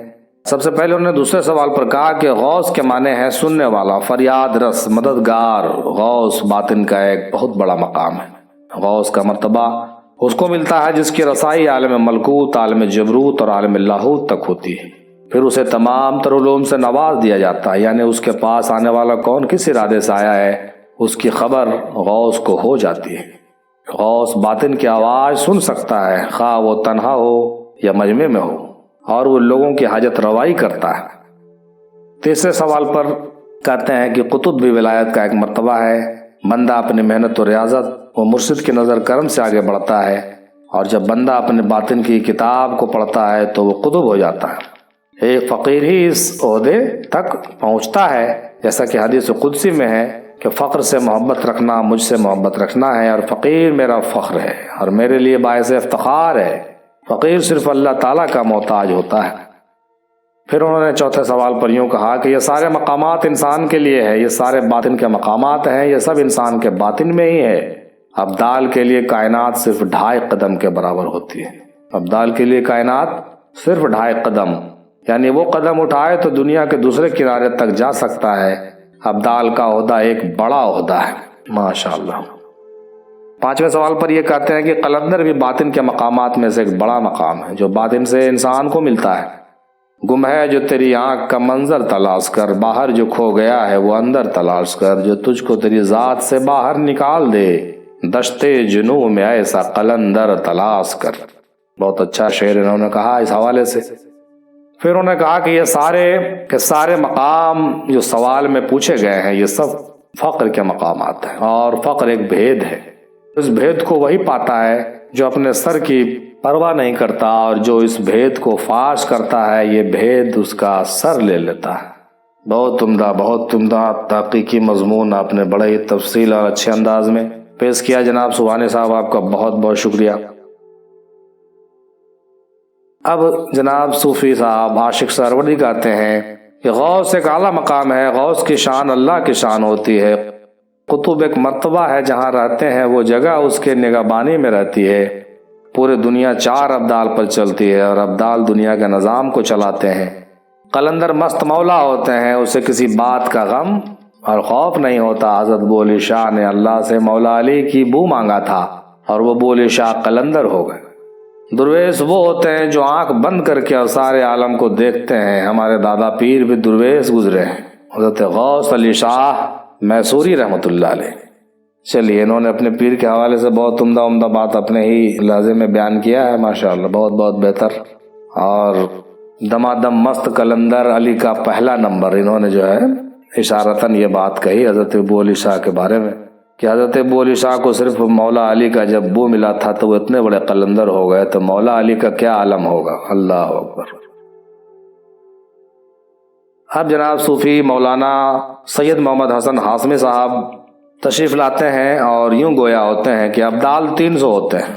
سب سے پہلے انہوں نے دوسرے سوال پر کہا کہ غوث کے معنی ہے سننے والا، فریاد رس، مددگار۔ غوث باطن کا ایک بہت بڑا مقام ہے۔ غوث کا مرتبہ اس کو ملتا ہے جس کی رسائی عالم ملکوت، عالم جبروت اور عالم لاہوت تک ہوتی ہے، پھر اسے تمام تر علوم سے نواز دیا جاتا ہے، یعنی اس کے پاس آنے والا کون کس ارادے سے آیا ہے اس کی خبر غوث کو ہو جاتی ہے۔ غوث باطن کی آواز سن سکتا ہے، خواہ وہ تنہا ہو یا مجمع میں ہو، اور وہ لوگوں کی حاجت روائی کرتا ہے۔ تیسرے سوال پر کہتے ہیں کہ قطب بھی ولایت کا ایک مرتبہ ہے، بندہ اپنی محنت و ریاضت و مرشد کے نظر کرم سے آگے بڑھتا ہے، اور جب بندہ اپنے باطن کی کتاب کو پڑھتا ہے تو وہ قطب ہو جاتا ہے۔ ایک فقیر ہی اس عہدے تک پہنچتا ہے، جیسا کہ حدیث قدسی میں ہے کہ فقر سے محبت رکھنا مجھ سے محبت رکھنا ہے، اور فقیر میرا فخر ہے اور میرے لیے باعث افتخار ہے۔ فقیر صرف اللہ تعالیٰ کا محتاج ہوتا ہے۔ پھر انہوں نے چوتھے سوال پر یوں کہا کہ یہ سارے مقامات انسان کے لیے ہے، یہ سارے باطن کے مقامات ہیں، یہ سب انسان کے باطن میں ہی ہے۔ ابدال کے لیے کائنات صرف 2.5 قدم کے برابر ہوتی ہے۔ ابدال کے لیے کائنات صرف 2.5 قدم، یعنی وہ قدم اٹھائے تو دنیا کے دوسرے کنارے تک جا سکتا ہے۔ ابدال کا عہدہ ایک بڑا عہدہ ہے، ماشاءاللہ۔ پانچویں سوال پر یہ کہتے ہیں کہ قلندر بھی باطن کے مقامات میں سے ایک بڑا مقام ہے جو باطن سے انسان کو ملتا ہے۔ گم ہے جو تیری آنکھ کا منظر تلاش کر، باہر جو کھو گیا ہے وہ اندر تلاش کر، جو تجھ کو تیری ذات سے باہر نکال دے، دشتے جنوں میں ایسا قلندر تلاش کر۔ بہت اچھا شعر انہوں نے کہا اس حوالے سے۔ پھر انہوں نے کہا کہ یہ سارے مقام جو سوال میں پوچھے گئے ہیں یہ سب فقر کے مقامات ہیں، اور فقر ایک بھید ہے۔ اس بھید کو وہی پاتا ہے جو اپنے سر کی پرواہ نہیں کرتا، اور جو اس بھید کو فاش کرتا ہے یہ بھید اس کا سر لے لیتا ہے۔ بہت عمدہ تحقیقی مضمون آپ نے بڑے ہی تفصیل اور اچھے انداز میں پیش کیا جناب سبحانی صاحب، آپ کا بہت بہت شکریہ۔ اب جناب صوفی صاحب عاشق سروردی کہتے ہیں کہ غوث ایک اعلیٰ مقام ہے، غوث کی شان اللہ کی شان ہوتی ہے۔ قطب ایک مرتبہ ہے جہاں رہتے ہیں، وہ جگہ اس کے نگہبانی میں رہتی ہے۔ پورے دنیا 4 ابدال پر چلتی ہے، اور ابدال دنیا کے نظام کو چلاتے ہیں۔ قلندر مست مولا ہوتے ہیں، اسے کسی بات کا غم اور خوف نہیں ہوتا۔ حضرت بولی شاہ نے اللہ سے مولا علی کی بو مانگا تھا، اور وہ بولی شاہ قلندر ہو گئے۔ درویش وہ ہوتے ہیں جو آنکھ بند کر کے اور سارے عالم کو دیکھتے ہیں۔ ہمارے دادا پیر بھی درویش گزرے ہیں، حضرت غوث علی شاہ میسوری رحمۃ اللہ علیہ۔ چلیے، انہوں نے اپنے پیر کے حوالے سے بہت عمدہ بات اپنے ہی لہجے میں بیان کیا ہے، ماشاءاللہ بہت بہتر۔ اور دمادم مست قلندر علی کا پہلا نمبر، انہوں نے جو ہے اشارتاً یہ بات کہی حضرت ابو علی شاہ کے بارے میں کہ حضرت ابو علی شاہ کو صرف مولا علی کا جب بو ملا تھا تو وہ اتنے بڑے قلندر ہو گئے، تو مولا علی کا کیا عالم ہوگا۔ اللہ اکبر۔ اب جناب صوفی مولانا سید محمد حسن ہاشمی صاحب تشریف لاتے ہیں، اور یوں گویا ہوتے ہیں کہ ابدال 300 ہوتے ہیں۔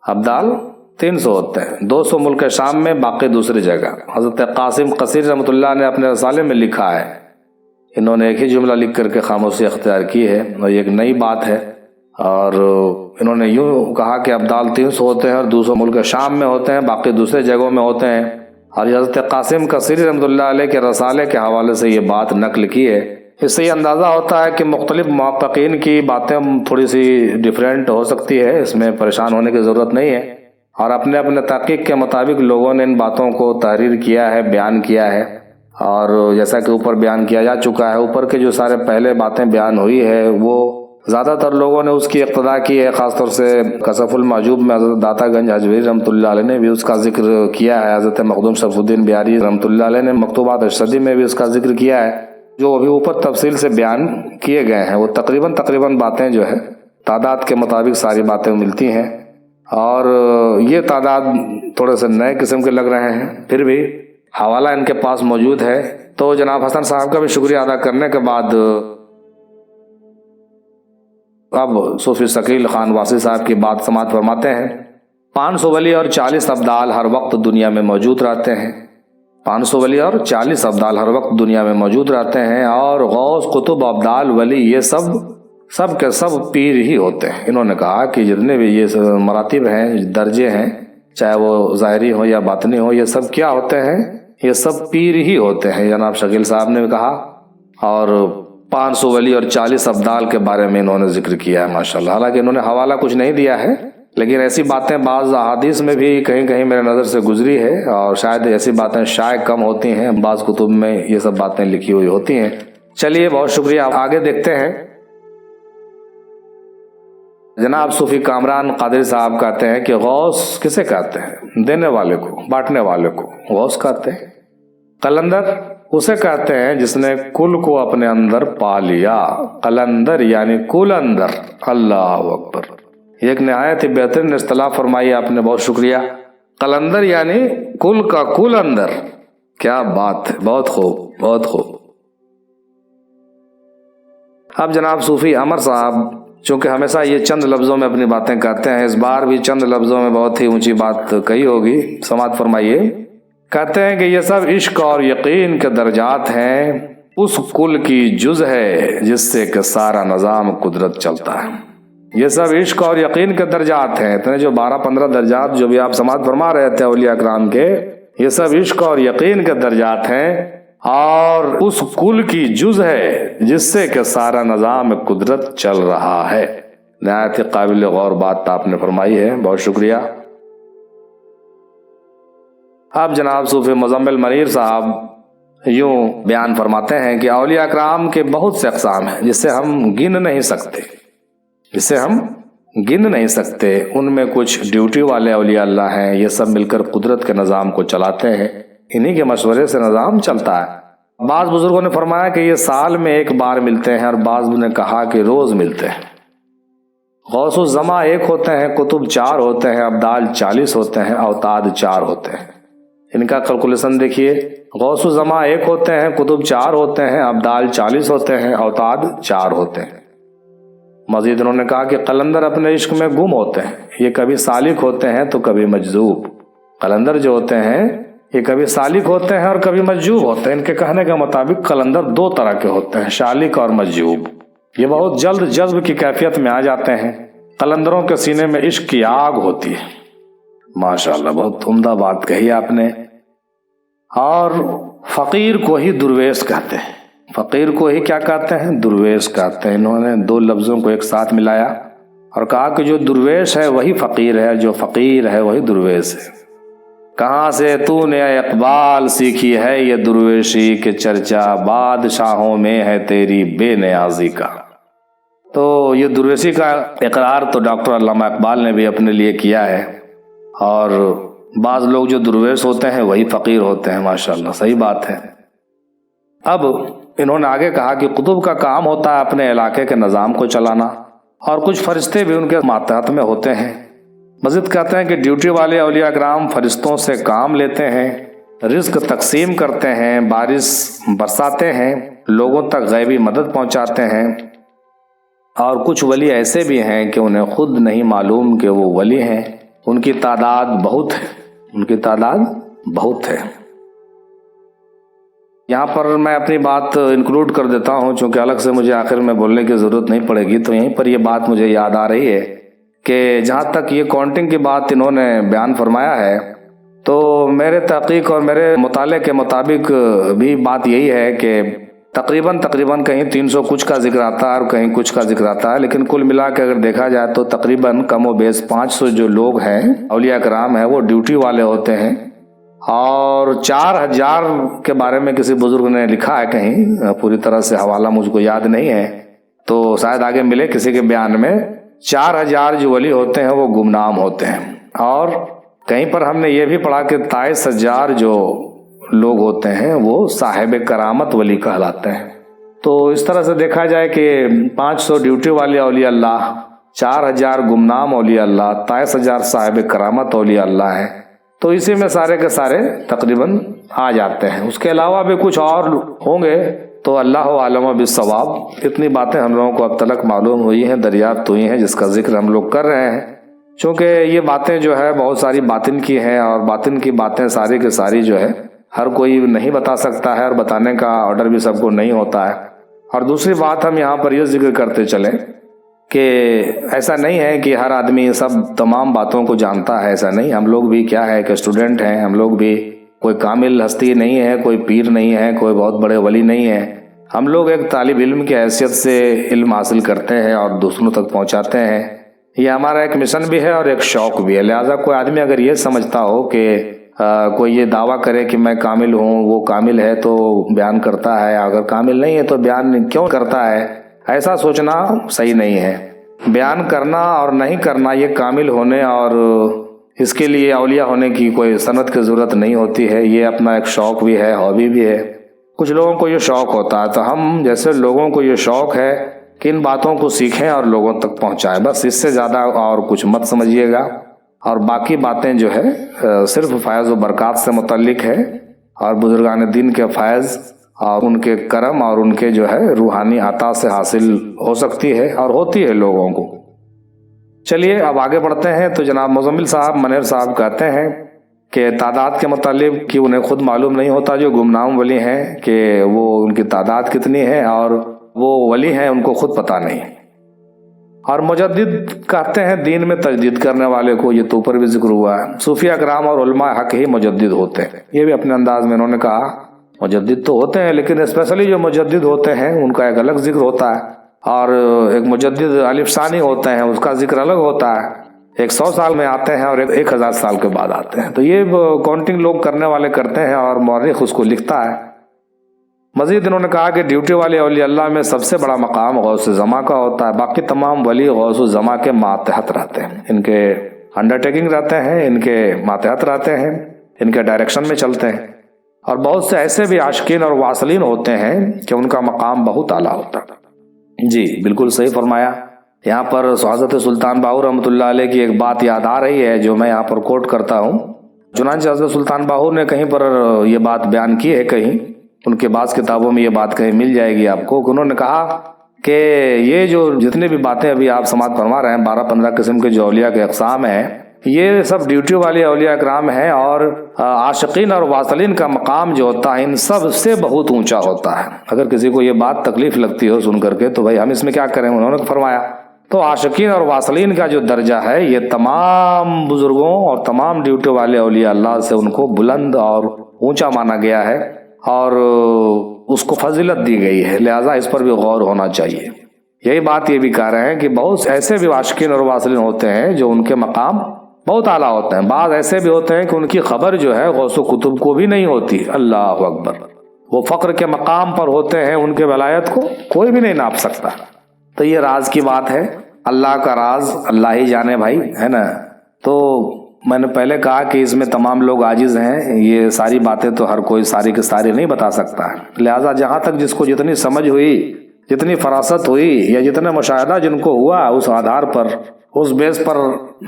ابدال 300 ہوتے ہیں، 200 ملک شام میں، باقی دوسری جگہ۔ حضرت قاسم قصیر رحمۃ اللہ نے اپنے رسالے میں لکھا ہے، انہوں نے ایک ہی جملہ لکھ کر کے خاموشی اختیار کی ہے، اور یہ ایک نئی بات ہے۔ اور انہوں نے یوں کہا کہ ابدال 300 ہوتے ہیں، اور 200 ملک شام میں ہوتے ہیں، باقی دوسرے جگہوں میں ہوتے ہیں۔ اور حضرت قاسم قصیری رحمۃ اللہ علیہ کے رسالے کے حوالے سے یہ بات نقل کی ہے۔ اس سے یہ اندازہ ہوتا ہے کہ مختلف محققین کی باتیں تھوڑی سی ڈیفرنٹ ہو سکتی ہے، اس میں پریشان ہونے کی ضرورت نہیں ہے، اور اپنے تحقیق کے مطابق لوگوں نے ان باتوں کو تحریر کیا ہے، بیان کیا ہے۔ اور جیسا کہ اوپر بیان کیا جا چکا ہے، اوپر کے جو سارے پہلے باتیں بیان ہوئی ہے وہ زیادہ تر لوگوں نے اس کی اقتدا کی ہے، خاص طور سے کشف المحجوب میں حضرت داتا گنج حجویری رحمۃ اللہ علیہ نے بھی اس کا ذکر کیا ہے، حضرت مخدوم شرف الدین بیاری رحمۃ اللہ علیہ نے مکتوبات ارشدی میں بھی اس کا ذکر کیا ہے۔ جو ابھی اوپر تفصیل سے بیان کیے گئے ہیں وہ تقریباً باتیں جو ہے تعداد کے مطابق ساری باتیں ملتی ہیں، اور یہ تعداد تھوڑے سے نئے قسم کے لگ رہے ہیں، پھر بھی حوالہ ان کے پاس موجود ہے۔ تو جناب حسن صاحب کا بھی شکریہ ادا کرنے کے بعد اب صوفی ثقیل خان واصل صاحب کی بات سماعت فرماتے ہیں۔ 500 ولی اور 40 ابدال ہر وقت دنیا میں موجود رہتے ہیں، 500 ولی اور 40 ابدال ہر وقت دنیا میں موجود رہتے ہیں، اور غوث، قطب، ابدال، ولی یہ سب کے سب پیر ہی ہوتے ہیں۔ انہوں نے کہا کہ جتنے بھی یہ مراتب ہیں، درجے ہیں، چاہے وہ ظاہری ہو یا باطنی ہو، یہ سب کیا ہوتے ہیں؟ یہ سب پیر ہی ہوتے ہیں، جناب شکیل صاحب نے کہا۔ اور 500 ولی اور 40 ابدال کے بارے میں انہوں نے ذکر کیا ہے ماشاءاللہ، حالانکہ انہوں نے حوالہ کچھ نہیں دیا ہے، لیکن ایسی باتیں بعض احادیث میں بھی کہیں کہیں میرے نظر سے گزری ہے، اور شاید ایسی باتیں شائع کم ہوتی ہیں، بعض کتب میں یہ سب باتیں لکھی ہوئی ہوتی ہیں۔ چلیے بہت شکریہ، آگے دیکھتے ہیں۔ جناب صوفی کامران قادری صاحب کہتے ہیں کہ غوث کسے کہتے ہیں؟ دینے والے کو، بانٹنے والے کو غوث کہتے ہیں۔ قلندر اسے کہتے ہیں جس نے کل کو اپنے اندر پا لیا۔ قلندر یعنی کل اندر۔ اللہ اکبر، یہ ایک نہایت ہی بہترین اصطلاح فرمائی آپ نے، بہت شکریہ۔ قلندر یعنی کل کا کل اندر، کیا بات ہے، بہت خوب بہت خوب۔ اب جناب صوفی عمر صاحب چونکہ ہمیشہ یہ چند لفظوں میں اپنی باتیں کہتے ہیں، اس بار بھی چند لفظوں میں بہت ہی اونچی بات کہی ہوگی، سماعت فرمائیے۔ کہتے ہیں کہ یہ سب عشق اور یقین کے درجات ہیں، اس کل کی جز ہے جس سے کہ سارا نظام قدرت چلتا ہے۔ یہ سب عشق اور یقین کے درجات ہیں، اتنے جو 12-15 درجات جو بھی آپ سماعت فرما رہے تھے اولیاء کرام کے، یہ سب عشق اور یقین کے درجات ہیں، اور اس کل کی جز ہے جس سے کہ سارا نظام قدرت چل رہا ہے۔ نہایت قابل غور بات آپ نے فرمائی ہے، بہت شکریہ۔ اب جناب صوفی مزمل منیر صاحب یوں بیان فرماتے ہیں کہ اولیاء کرام کے بہت سے اقسام ہیں جسے ہم گن نہیں سکتے، ان میں کچھ ڈیوٹی والے اولیاء اللہ ہیں، یہ سب مل کر قدرت کے نظام کو چلاتے ہیں، انہی کے مشورے سے نظام چلتا ہے۔ بعض بزرگوں نے فرمایا کہ یہ سال میں ایک بار ملتے ہیں، اور بعض نے کہا کہ روز ملتے ہیں۔ غوث الزما 1 ہوتے ہیں، قطب 4 ہوتے ہیں، ابدال 40 ہوتے ہیں، اوتاد 4 ہوتے ہیں۔ ان کا کیلکولیشن دیکھیے، غوث الزما 1 ہوتے ہیں، قطب 4 ہوتے ہیں، ابدال 40 ہوتے ہیں، اوتاد 4 ہوتے ہیں۔ مزید انہوں نے کہا کہ قلندر اپنے عشق میں گم ہوتے ہیں، یہ کبھی سالک ہوتے ہیں تو کبھی مجذوب۔ قلندر جو ہوتے ہیں یہ کبھی سالک ہوتے ہیں اور کبھی مجذوب ہوتے ہیں۔ ان کے کہنے کے مطابق قلندر 2 طرح کے ہوتے ہیں، شالک اور مجذوب۔ یہ بہت جلد جذب کی کیفیت میں آ جاتے ہیں۔ قلندروں کے سینے میں عشق کی آگ ہوتی ہے۔ ماشاءاللہ، بہت عمدہ بات کہی آپ نے۔ اور فقیر کو ہی درویش کہتے ہیں، فقیر کو ہی کیا کہتے ہیں؟ درویش کہتے ہیں۔ انہوں نے 2 لفظوں کو ایک ساتھ ملایا اور کہا کہ جو درویش ہے وہی فقیر ہے، جو فقیر ہے وہی درویش ہے۔ کہاں سے تو نے اقبال سیکھی ہے یہ درویشی کے چرچا، بادشاہوں میں ہے تیری بے نیازی کا۔ تو یہ درویشی کا اقرار تو ڈاکٹر علامہ اقبال نے بھی اپنے لیے کیا ہے، اور بعض لوگ جو درویش ہوتے ہیں وہی فقیر ہوتے ہیں۔ ماشاءاللہ، صحیح بات ہے۔ اب انہوں نے آگے کہا کہ قطب کا کام ہوتا ہے اپنے علاقے کے نظام کو چلانا، اور کچھ فرشتے بھی ان کے ماتحت میں ہوتے ہیں۔ مزید کہتے ہیں کہ ڈیوٹی والے اولیاء کرام فرشتوں سے کام لیتے ہیں، رزق تقسیم کرتے ہیں، بارش برساتے ہیں، لوگوں تک غیبی مدد پہنچاتے ہیں، اور کچھ ولی ایسے بھی ہیں کہ انہیں خود نہیں معلوم کہ وہ ولی ہیں۔ ان کی تعداد بہت ہے۔ یہاں پر میں اپنی بات انکلوڈ کر دیتا ہوں، چونکہ الگ سے مجھے آخر میں بولنے کی ضرورت نہیں پڑے گی، تو یہیں پر یہ بات مجھے یاد آ رہی ہے کہ جہاں تک یہ کاؤنٹنگ کی بات انہوں نے بیان فرمایا ہے، تو میرے تحقیق اور میرے مطالعے کے مطابق بھی بات یہی ہے کہ تقریباً کہیں 300 کچھ کا ذکر آتا ہے اور کہیں کچھ کا ذکر آتا ہے، لیکن کل ملا کے اگر دیکھا جائے تو تقریباً کم و بیش 500 جو لوگ ہیں اولیاء کرام ہیں وہ ڈیوٹی والے ہوتے ہیں، اور 4000 کے بارے میں کسی بزرگ نے لکھا ہے کہیں، پوری طرح سے حوالہ مجھ کو یاد نہیں ہے، تو شاید آگے ملے کسی کے بیان میں۔ 4000 جو ولی ہوتے ہیں وہ گمنام ہوتے ہیں، اور کہیں پر ہم نے یہ بھی پڑھا کہ 23,000 جو لوگ ہوتے ہیں وہ صاحب کرامت ولی کہلاتے ہیں۔ تو اس طرح سے دیکھا جائے کہ 500 ڈیوٹی والے اولیاء اللہ، 4000 گمنام اولیاء اللہ، 23000 صاحب کرامت اولیاء اللہ ہیں، تو اسی میں سارے کے سارے تقریباً آ جاتے ہیں۔ اس کے علاوہ بھی کچھ اور ہوں گے تو اللہ عالم بالصواب۔ اتنی باتیں ہم لوگوں کو اب تک معلوم ہوئی ہیں، دریافت ہوئی ہیں، جس کا ذکر ہم لوگ کر رہے ہیں، چونکہ یہ باتیں جو ہے بہت ساری باطن کی ہیں، اور باطن کی باتیں ساری کی ساری جو ہے ہر کوئی نہیں بتا سکتا ہے، اور بتانے کا آرڈر بھی سب کو نہیں ہوتا ہے۔ اور دوسری بات ہم یہاں پر یہ ذکر کرتے چلیں کہ ایسا نہیں ہے کہ ہر آدمی سب تمام باتوں کو جانتا ہے، ایسا نہیں۔ ہم لوگ بھی کیا ہے کہ اسٹوڈنٹ ہیں، ہم لوگ بھی کوئی کامل ہستی نہیں ہے، کوئی پیر نہیں ہے، کوئی بہت بڑے ولی نہیں ہے۔ ہم لوگ ایک طالب علم کی حیثیت سے علم حاصل کرتے ہیں اور دوسروں تک پہنچاتے ہیں۔ یہ ہمارا ایک مشن بھی ہے اور ایک شوق بھی ہے۔ لہٰذا کوئی آدمی اگر یہ سمجھتا ہو کہ کوئی یہ دعویٰ کرے کہ میں کامل ہوں، وہ کامل ہے تو بیان کرتا ہے، اگر کامل نہیں ہے تو بیان کیوں کرتا ہے، ایسا سوچنا صحیح نہیں ہے۔ بیان کرنا اور نہیں کرنا یہ کامل ہونے اور اس کے لیے اولیاء ہونے کی کوئی سند کی ضرورت نہیں ہوتی ہے۔ یہ اپنا ایک شوق بھی ہے، ہابی بھی ہے۔ کچھ لوگوں کو یہ شوق ہوتا ہے، تو ہم جیسے لوگوں کو یہ شوق ہے کہ ان باتوں کو سیکھیں اور لوگوں تک پہنچائیں، بس اس سے زیادہ اور کچھ مت سمجھیے گا۔ اور باقی باتیں جو ہے صرف فیض و برکات سے متعلق ہے، اور بزرگان دین کے فیض اور ان کے کرم اور ان کے جو ہے روحانی عطا سے حاصل ہو سکتی ہے اور ہوتی ہے لوگوں کو۔ چلیے اب آگے بڑھتے ہیں۔ تو جناب مزمل صاحب منیر صاحب کہتے ہیں کہ تعداد کے متعلق کہ انہیں خود معلوم نہیں ہوتا جو گمنام ولی ہیں کہ وہ ان کی تعداد کتنی ہے، اور وہ ولی ہیں ان کو خود پتہ نہیں۔ اور مجدد کہتے ہیں دین میں تجدید کرنے والے کو، یہ تو اوپر بھی ذکر ہوا ہے، صوفیہ کرام اور علماء حق ہی مجدد ہوتے ہیں۔ یہ بھی اپنے انداز میں انہوں نے کہا مجدد تو ہوتے ہیں، لیکن اسپیشلی جو مجدد ہوتے ہیں ان کا ایک الگ ذکر ہوتا ہے، اور ایک مجدد الف ثانی ہوتے ہیں اس کا ذکر الگ ہوتا ہے۔ 100 سال میں آتے ہیں اور 1000 سال کے بعد آتے ہیں، تو یہ کاؤنٹنگ لوگ کرنے والے کرتے ہیں اور مورخ اس کو لکھتا ہے۔ مزید انہوں نے کہا کہ ڈیوٹی والے اولیاء اللہ میں سب سے بڑا مقام غوث زماں کا ہوتا ہے، باقی تمام ولی غوث زماں کے ماتحت رہتے ہیں، ان کے انڈرٹیکنگ رہتے ہیں، ان کے ماتحت رہتے ہیں، ان کے ڈائریکشن میں چلتے ہیں۔ اور بہت سے ایسے بھی عاشقین اور واصلین ہوتے ہیں کہ ان کا مقام بہت اعلیٰ ہوتا ہے۔ جی بالکل صحیح فرمایا۔ یہاں پر حضرت سلطان باہو رحمۃ اللہ علیہ کی ایک بات یاد آ رہی ہے جو میں یہاں پر کوٹ کرتا ہوں۔ چنانچہ حضرت سلطان باہو نے کہیں پر یہ بات بیان کی ہے، کہیں ان کے بعض کتابوں میں یہ بات کہیں مل جائے گی آپ کو، کہ انہوں نے کہا کہ یہ جو جتنے بھی باتیں ابھی آپ سماعت فرما رہے ہیں 12-15 قسم کے جو اولیاء کے اقسام ہیں، یہ سب ڈیوٹی والے اولیاء اکرام ہیں، اور عاشقین اور واصلین کا مقام جو ہوتا ہے ان سب سے بہت اونچا ہوتا ہے۔ اگر کسی کو یہ بات تکلیف لگتی ہو سن کر کے تو بھائی ہم اس میں کیا کریں، انہوں نے فرمایا تو عاشقین اور واصلین کا جو درجہ ہے یہ تمام بزرگوں اور تمام ڈیوٹی والے اولیاء اللہ سے ان کو بلند اور اونچا مانا گیا ہے، اور اس کو فضیلت دی گئی ہے، لہٰذا اس پر بھی غور ہونا چاہیے۔ یہی بات یہ بھی کہہ رہے ہیں کہ بہت ایسے بھی عاشقین اور واصلین ہوتے ہیں جو ان کے مقام بہت اعلیٰ ہوتے ہیں، بعض ایسے بھی ہوتے ہیں کہ ان کی خبر جو ہے غوث و کتب کو بھی نہیں ہوتی۔ اللہ اکبر، وہ فقر کے مقام پر ہوتے ہیں، ان کے ولایت کو کوئی بھی نہیں ناپ سکتا۔ تو یہ راز کی بات ہے، اللہ کا راز اللہ ہی جانے بھائی، ہے نا۔ تو میں نے پہلے کہا کہ اس میں تمام لوگ عاجز ہیں، یہ ساری باتیں تو ہر کوئی ساری کی ساری نہیں بتا سکتا ہے، لہٰذا جہاں تک جس کو جتنی سمجھ ہوئی، جتنی فراست ہوئی، یا جتنا مشاہدہ جن کو ہوا، اس آدھار پر اس بیس پر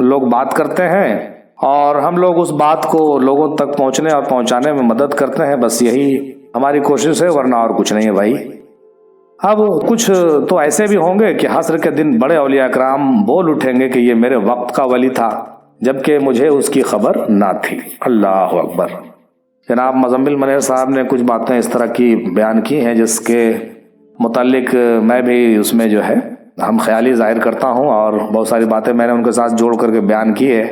لوگ بات کرتے ہیں، اور ہم لوگ اس بات کو لوگوں تک پہنچنے اور پہنچانے میں مدد کرتے ہیں، بس یہی ہماری کوشش ہے، ورنہ اور کچھ نہیں ہے بھائی۔ اب کچھ تو ایسے بھی ہوں گے کہ حشر کے دن بڑے اولیاء کرام بول اٹھیں گے کہ یہ میرے وقت کا ولی تھا جبکہ مجھے اس کی خبر نہ تھی۔ اللہ اکبر۔ جناب مزمل منیر صاحب نے کچھ باتیں اس طرح کی بیان کی ہیں جس کے متعلق میں بھی اس میں جو ہے ہم خیالی ظاہر کرتا ہوں، اور بہت ساری باتیں میں نے ان کے ساتھ جوڑ کر کے بیان کی ہے۔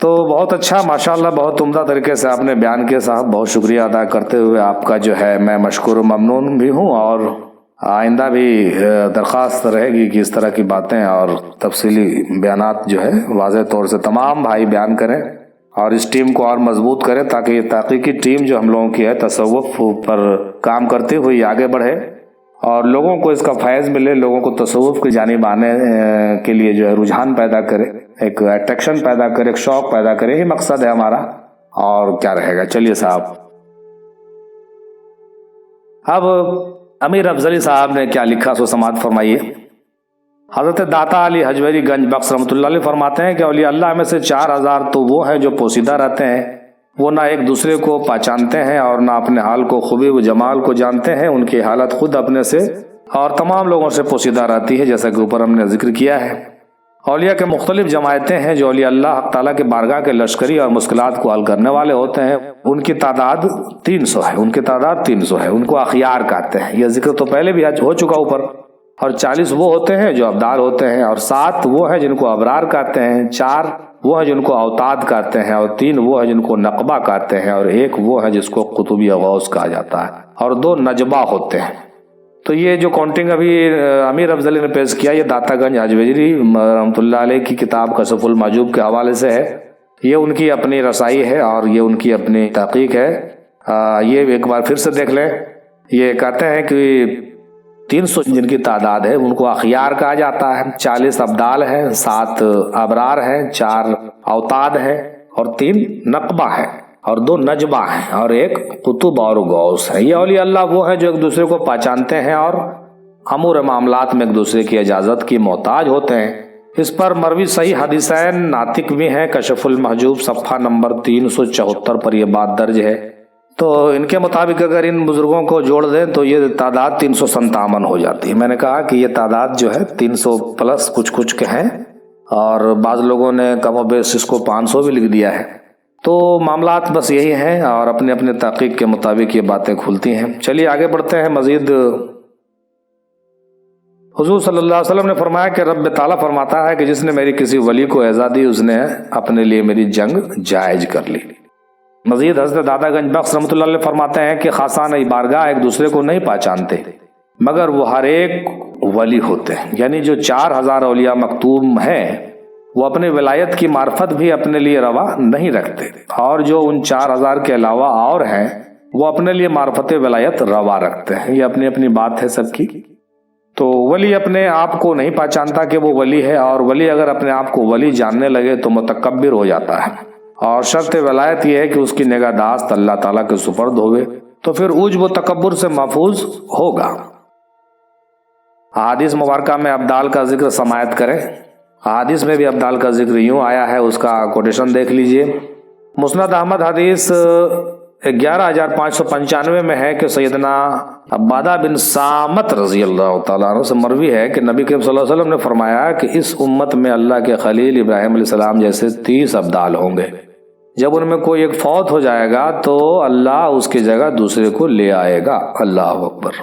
تو بہت اچھا، ماشاءاللہ بہت عمدہ طریقے سے آپ نے بیان کیا صاحب، بہت شکریہ ادا کرتے ہوئے آپ کا جو ہے میں مشکور و ممنون بھی ہوں، اور آئندہ بھی درخواست رہے گی کہ اس طرح کی باتیں اور تفصیلی بیانات جو ہے واضح طور سے تمام بھائی بیان کریں، اور اس ٹیم کو اور مضبوط کریں تاکہ یہ تحقیقی ٹیم جو ہم لوگوں کی ہے تصوف پر کام کرتی ہوئی آگے بڑھے، اور لوگوں کو اس کا فیض ملے، لوگوں کو تصوف کی جانب آنے کے لیے جو ہے رجحان پیدا کرے، ایک اٹریکشن پیدا کرے، ایک شوق پیدا کرے، یہی مقصد ہے ہمارا، اور کیا رہے گا۔ چلیے صاحب، اب امیر افضلی صاحب نے کیا لکھا سو سماعت فرمائیے۔ حضرت داتا علی حجویری گنج بخش رحمۃ اللہ علیہ فرماتے ہیں کہ اولیاء اللہ میں سے 4000 تو وہ ہیں جو پوشیدہ رہتے ہیں، وہ نہ ایک دوسرے کو پہچانتے ہیں اور نہ اپنے حال کو خوبی و جمال کو جانتے ہیں، ان کی حالت خود اپنے سے اور تمام لوگوں سے پوشیدہ رہتی ہے، جیسا کہ اوپر ہم نے ذکر کیا ہے۔ اولیاء کے مختلف جماعتیں ہیں جو اولیاء اللہ حق تعالیٰ کے بارگاہ کے لشکری اور مشکلات کو حل کرنے والے ہوتے ہیں، ان کی تعداد 300 ہے، ان کو اخیار کہتے ہیں، یہ ذکر تو پہلے بھی ہو چکا اوپر۔ اور 40 وہ ہوتے ہیں جو ابدال ہوتے ہیں، اور 7 وہ ہیں جن کو ابرار کہتے ہیں، 4 وہ ہیں جن کو اوتاد کہتے ہیں، اور 3 وہ ہیں جن کو نقبہ کہتے ہیں، اور 1 وہ ہے جس کو قطبی غوث کہا جاتا ہے، اور 2 نجبہ ہوتے ہیں۔ تو یہ جو کاؤنٹنگ ابھی امیر افضلی نے پیش کیا، یہ داتا گنج حجویری رحمۃ اللہ علیہ کی کتاب کشف المحجوب کے حوالے سے ہے، یہ ان کی اپنی رسائی ہے اور یہ ان کی اپنی تحقیق ہے۔ یہ ایک بار پھر سے دیکھ لیں، یہ کہتے ہیں کہ 300 جن کی تعداد ہے ان کو اخیار کہا جاتا ہے، 40 ابدال ہیں، 7 ابرار ہیں، 4 اوتاد ہیں، اور 3 نقبہ ہیں، اور 2 نجبہ ہیں، اور 1 قطب اور غوث ہے۔ یہ اولیاء اللہ وہ ہیں جو ایک دوسرے کو پہچانتے ہیں اور امور معاملات میں ایک دوسرے کی اجازت کی محتاج ہوتے ہیں۔ اس پر مروی صحیح حدیثین ناطق بھی ہیں، کشف المحجوب صفحہ نمبر 374 پر یہ بات درج ہے۔ تو ان کے مطابق اگر ان بزرگوں کو جوڑ دیں تو یہ تعداد 357 ہو جاتی ہے۔ میں نے کہا کہ یہ تعداد جو ہے 300 پلس کچھ کے ہیں، اور بعض لوگوں نے کم و بیش اس کو 500 بھی لکھ دیا ہے۔ تو معاملات بس یہی ہیں، اور اپنے اپنے تحقیق کے مطابق یہ باتیں کھلتی ہیں۔ چلیے آگے بڑھتے ہیں مزید۔ حضور صلی اللہ علیہ وسلم نے فرمایا کہ رب تعالیٰ فرماتا ہے کہ جس نے میری کسی ولی کو اعزا دی اس نے اپنے لیے میری جنگ جائز کر لی۔ مزید حضرت داتا گنج بخش رحمۃ اللہ علیہ فرماتے ہیں کہ خاصان بارگاہ ایک دوسرے کو نہیں پہچانتے، مگر وہ ہر ایک ولی ہوتے ہیں، یعنی جو 4000 اولیاء مکتوم ہیں وہ اپنی ولایت کی معرفت بھی اپنے لیے روا نہیں رکھتے، اور جو ان 4000 کے علاوہ اور ہیں وہ اپنے لیے معرفت ولایت روا رکھتے ہیں۔ یہ اپنی اپنی بات ہے سب کی۔ تو ولی اپنے آپ کو نہیں پہچانتا کہ وہ ولی ہے، اور ولی اگر اپنے آپ کو ولی جاننے لگے تو متکبر ہو جاتا ہے، اور شرط ولایت یہ ہے کہ اس کی نگاہ داشت اللہ تعالیٰ کے سپرد ہوئے، تو پھر عجب و تکبر سے محفوظ ہوگا۔ احادیث مبارکہ میں ابدال کا ذکر سماعت کریں۔ احادیث میں بھی ابدال کا ذکر یوں آیا ہے، اس کا کوٹیشن دیکھ لیجئے۔ مسند احمد حدیث 11595 میں ہے کہ سیدنا عبادہ بن صامت رضی اللہ تعالیٰ عنہ سے مروی ہے کہ نبی کریم صلی اللہ علیہ وسلم نے فرمایا کہ اس امت میں اللہ کے خلیل ابراہیم علیہ السلام جیسے 30 ابدال ہوں گے، جب ان میں کوئی ایک فوت ہو جائے گا تو اللہ اس کی جگہ دوسرے کو لے آئے گا۔ اللہ اکبر۔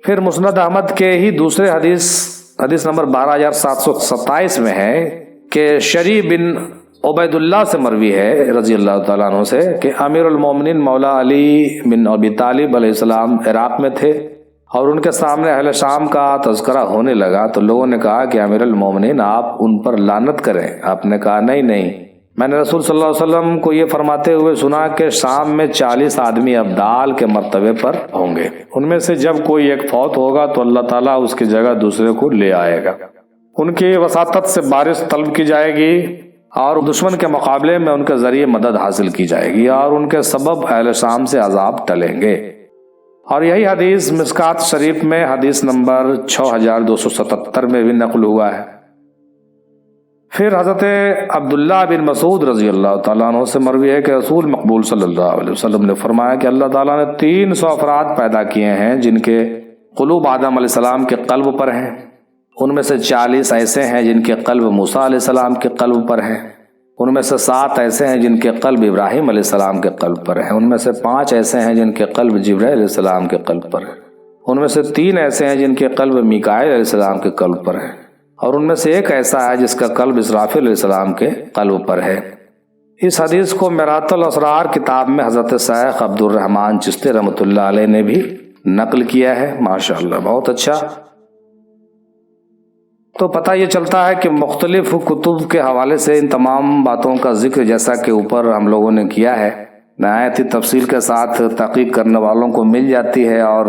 پھر مسند احمد کے ہی دوسرے حدیث نمبر 12727 میں ہے کہ شری بن عبید اللہ سے مروی ہے رضی اللہ تعالیٰ عنہ سے کہ امیر المومنین مولا علی بن ابی طالب علیہ السلام عراق میں تھے، اور ان کے سامنے اہل شام کا تذکرہ ہونے لگا تو لوگوں نے کہا کہ امیر المومنین آپ ان پر لعنت کریں۔ آپ نے کہا نہیں، میں نے رسول صلی اللہ علیہ وسلم کو یہ فرماتے ہوئے سنا کہ شام میں 40 آدمی ابدال کے مرتبے پر ہوں گے، ان میں سے جب کوئی ایک فوت ہوگا تو اللہ تعالیٰ اس کی جگہ دوسرے کو لے آئے گا، ان کی وساطت سے بارش طلب کی جائے گی، اور دشمن کے مقابلے میں ان کے ذریعے مدد حاصل کی جائے گی، اور ان کے سبب اہل شام سے عذاب ٹلیں گے۔ اور یہی حدیث مشکات شریف میں حدیث نمبر 6277 میں بھی نقل ہوا ہے۔ پھر حضرت عبداللہ بن مسعود رضی اللہ تعالیٰ عنہ سے مروی ہے کہ رسول مقبول صلی اللہ علیہ وسلم نے فرمایا کہ اللہ تعالیٰ نے 300 افراد پیدا کیے ہیں جن کے قلوب آدم علیہ السلام کے قلب پر ہیں، ان میں سے 40 ایسے ہیں جن کے قلب موسیٰ علیہ السلام کے قلب پر ہیں، ان میں سے 7 ایسے ہیں جن کے قلب ابراہیم علیہ السلام کے قلب پر ہیں، ان میں سے 5 ایسے ہیں جن کے قلب جبرائیل علیہ السلام کے قلب پر ہیں، ان میں سے 3 ایسے ہیں جن کے قلب میکائیل علیہ السلام کے قلب پر ہیں، اور ان میں سے 1 ایسا ہے جس کا قلب اسرافیل علیہ السلام کے قلب پر ہے۔ اس حدیث کو میرات الاسرار کتاب میں حضرت شیخ عبد الرحمن چشتی رحمۃ اللہ علیہ نے بھی نقل کیا ہے۔ ماشاءاللہ، بہت اچھا۔ تو پتہ یہ چلتا ہے کہ مختلف کتب کے حوالے سے ان تمام باتوں کا ذکر جیسا کہ اوپر ہم لوگوں نے کیا ہے نہایت ہی تفصیل کے ساتھ تحقیق کرنے والوں کو مل جاتی ہے اور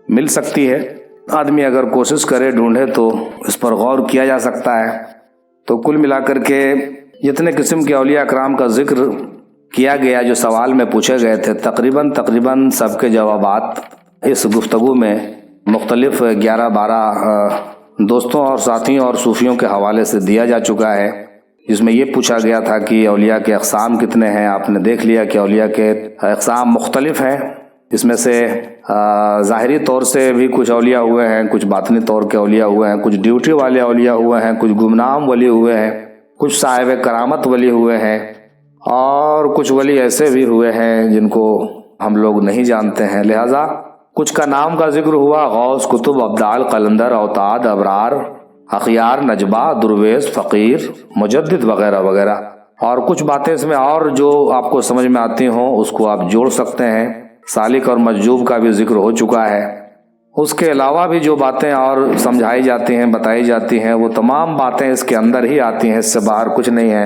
مل سکتی ہے۔ آدمی اگر کوشش کرے، ڈھونڈے تو اس پر غور کیا جا سکتا ہے۔ تو کل ملا کر کے جتنے قسم کے اولیاء اکرام کا ذکر کیا گیا، جو سوال میں پوچھے گئے تھے، تقریباً سب کے جوابات اس گفتگو میں مختلف 11-12 دوستوں اور ساتھیوں اور صوفیوں کے حوالے سے دیا جا چکا ہے، جس میں یہ پوچھا گیا تھا کہ اولیاء کے اقسام کتنے ہیں۔ آپ نے دیکھ لیا کہ اولیاء کے اقسام مختلف ہیں، اس میں سے ظاہری طور سے بھی کچھ اولیاء ہوئے ہیں، کچھ باطنی طور کے اولیاء ہوئے ہیں، کچھ ڈیوٹی والے اولیاء ہوئے ہیں، کچھ گمنام ولی ہوئے ہیں، کچھ صاحب کرامت ولی ہوئے ہیں، اور کچھ ولی ایسے بھی ہوئے ہیں جن کو ہم لوگ نہیں جانتے ہیں۔ لہٰذا کچھ کا نام کا ذکر ہوا: غوث، قطب، ابدال، قلندر، اوتاد، ابرار، اخیار، نجبہ، درویش، فقیر، مجدد وغیرہ وغیرہ، اور کچھ باتیں اس میں اور جو آپ کو سمجھ میں آتی ہوں اس کو آپ جوڑ سکتے ہیں۔ سالک اور مجذوب کا بھی ذکر ہو چکا ہے۔ اس کے علاوہ بھی جو باتیں اور سمجھائی جاتی ہیں، بتائی جاتی ہیں، وہ تمام باتیں اس کے اندر ہی آتی ہیں، اس سے باہر کچھ نہیں ہے۔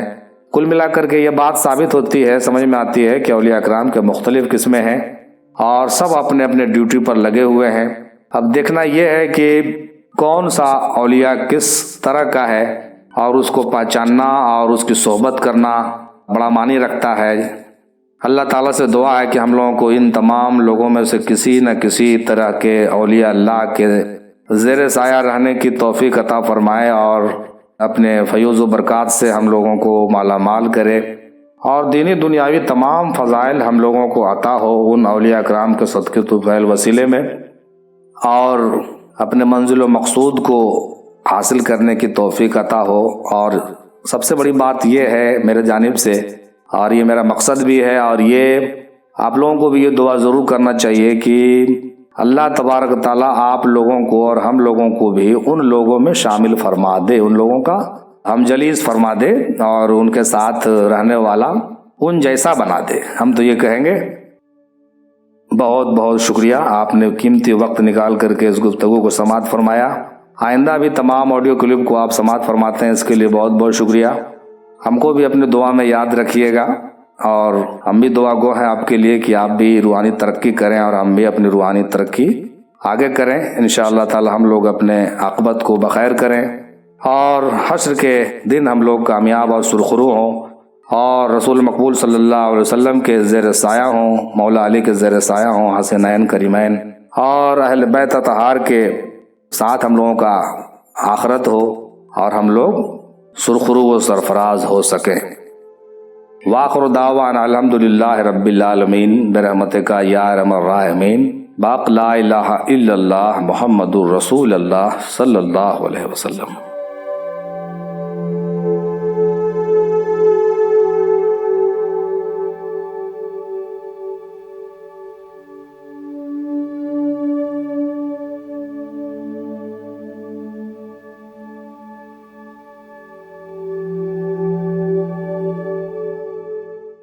کل ملا کر کے یہ بات ثابت ہوتی ہے، سمجھ میں آتی ہے کہ اولیاء اکرام کے مختلف قسمیں ہیں اور سب اپنے اپنے ڈیوٹی پر لگے ہوئے ہیں۔ اب دیکھنا یہ ہے کہ کون سا اولیاء کس طرح کا ہے، اور اس کو پہچاننا اور اس کی صحبت کرنا بڑا معنی رکھتا ہے۔ اللہ تعالیٰ سے دعا ہے کہ ہم لوگوں کو ان تمام لوگوں میں سے کسی نہ کسی طرح کے اولیاء اللہ کے زیر سایہ رہنے کی توفیق عطا فرمائے، اور اپنے فیوز و برکات سے ہم لوگوں کو مالا مال کرے، اور دینی دنیاوی تمام فضائل ہم لوگوں کو عطا ہو ان اولیاء اکرام کے صدقے طفیل وسیلے میں، اور اپنے منزل و مقصود کو حاصل کرنے کی توفیق عطا ہو۔ اور سب سے بڑی بات یہ ہے میرے جانب سے، اور یہ میرا مقصد بھی ہے، اور یہ آپ لوگوں کو بھی یہ دعا ضرور کرنا چاہیے کہ اللہ تبارک تعالیٰ آپ لوگوں کو اور ہم لوگوں کو بھی ان لوگوں میں شامل فرما دے، ان لوگوں کا ہم جلیس فرما دے، اور ان کے ساتھ رہنے والا ان جیسا بنا دے۔ ہم تو یہ کہیں گے بہت بہت شکریہ، آپ نے قیمتی وقت نکال کر کے اس گفتگو کو سماعت فرمایا۔ آئندہ بھی تمام آڈیو کلپ کو آپ سماعت فرماتے ہیں، اس کے لیے بہت بہت شکریہ۔ ہم کو بھی اپنے دعا میں یاد رکھیے گا، اور ہم بھی دعا گو ہیں آپ کے لیے کہ آپ بھی روحانی ترقی کریں اور ہم بھی اپنی روحانی ترقی آگے کریں۔ انشاءاللہ تعالی ہم لوگ اپنے عاقبت کو بخیر کریں، اور حشر کے دن ہم لوگ کامیاب اور سرخرو ہوں، اور رسول مقبول صلی اللہ علیہ وسلم کے زیر سایہ ہوں، مولا علی کے زیر سایہ ہوں، حسنین کریمین اور اہل بیت اطہار کے ساتھ ہم لوگوں کا آخرت ہو، اور ہم لوگ سرخرو و سرفراز ہو سکیں۔ وآخر دعوانا الحمدللہ رب العالمین برحمتک یا ارحم الراحمین، باق لا الہ الا اللہ محمد الرسول اللہ صلی اللہ علیہ وسلم۔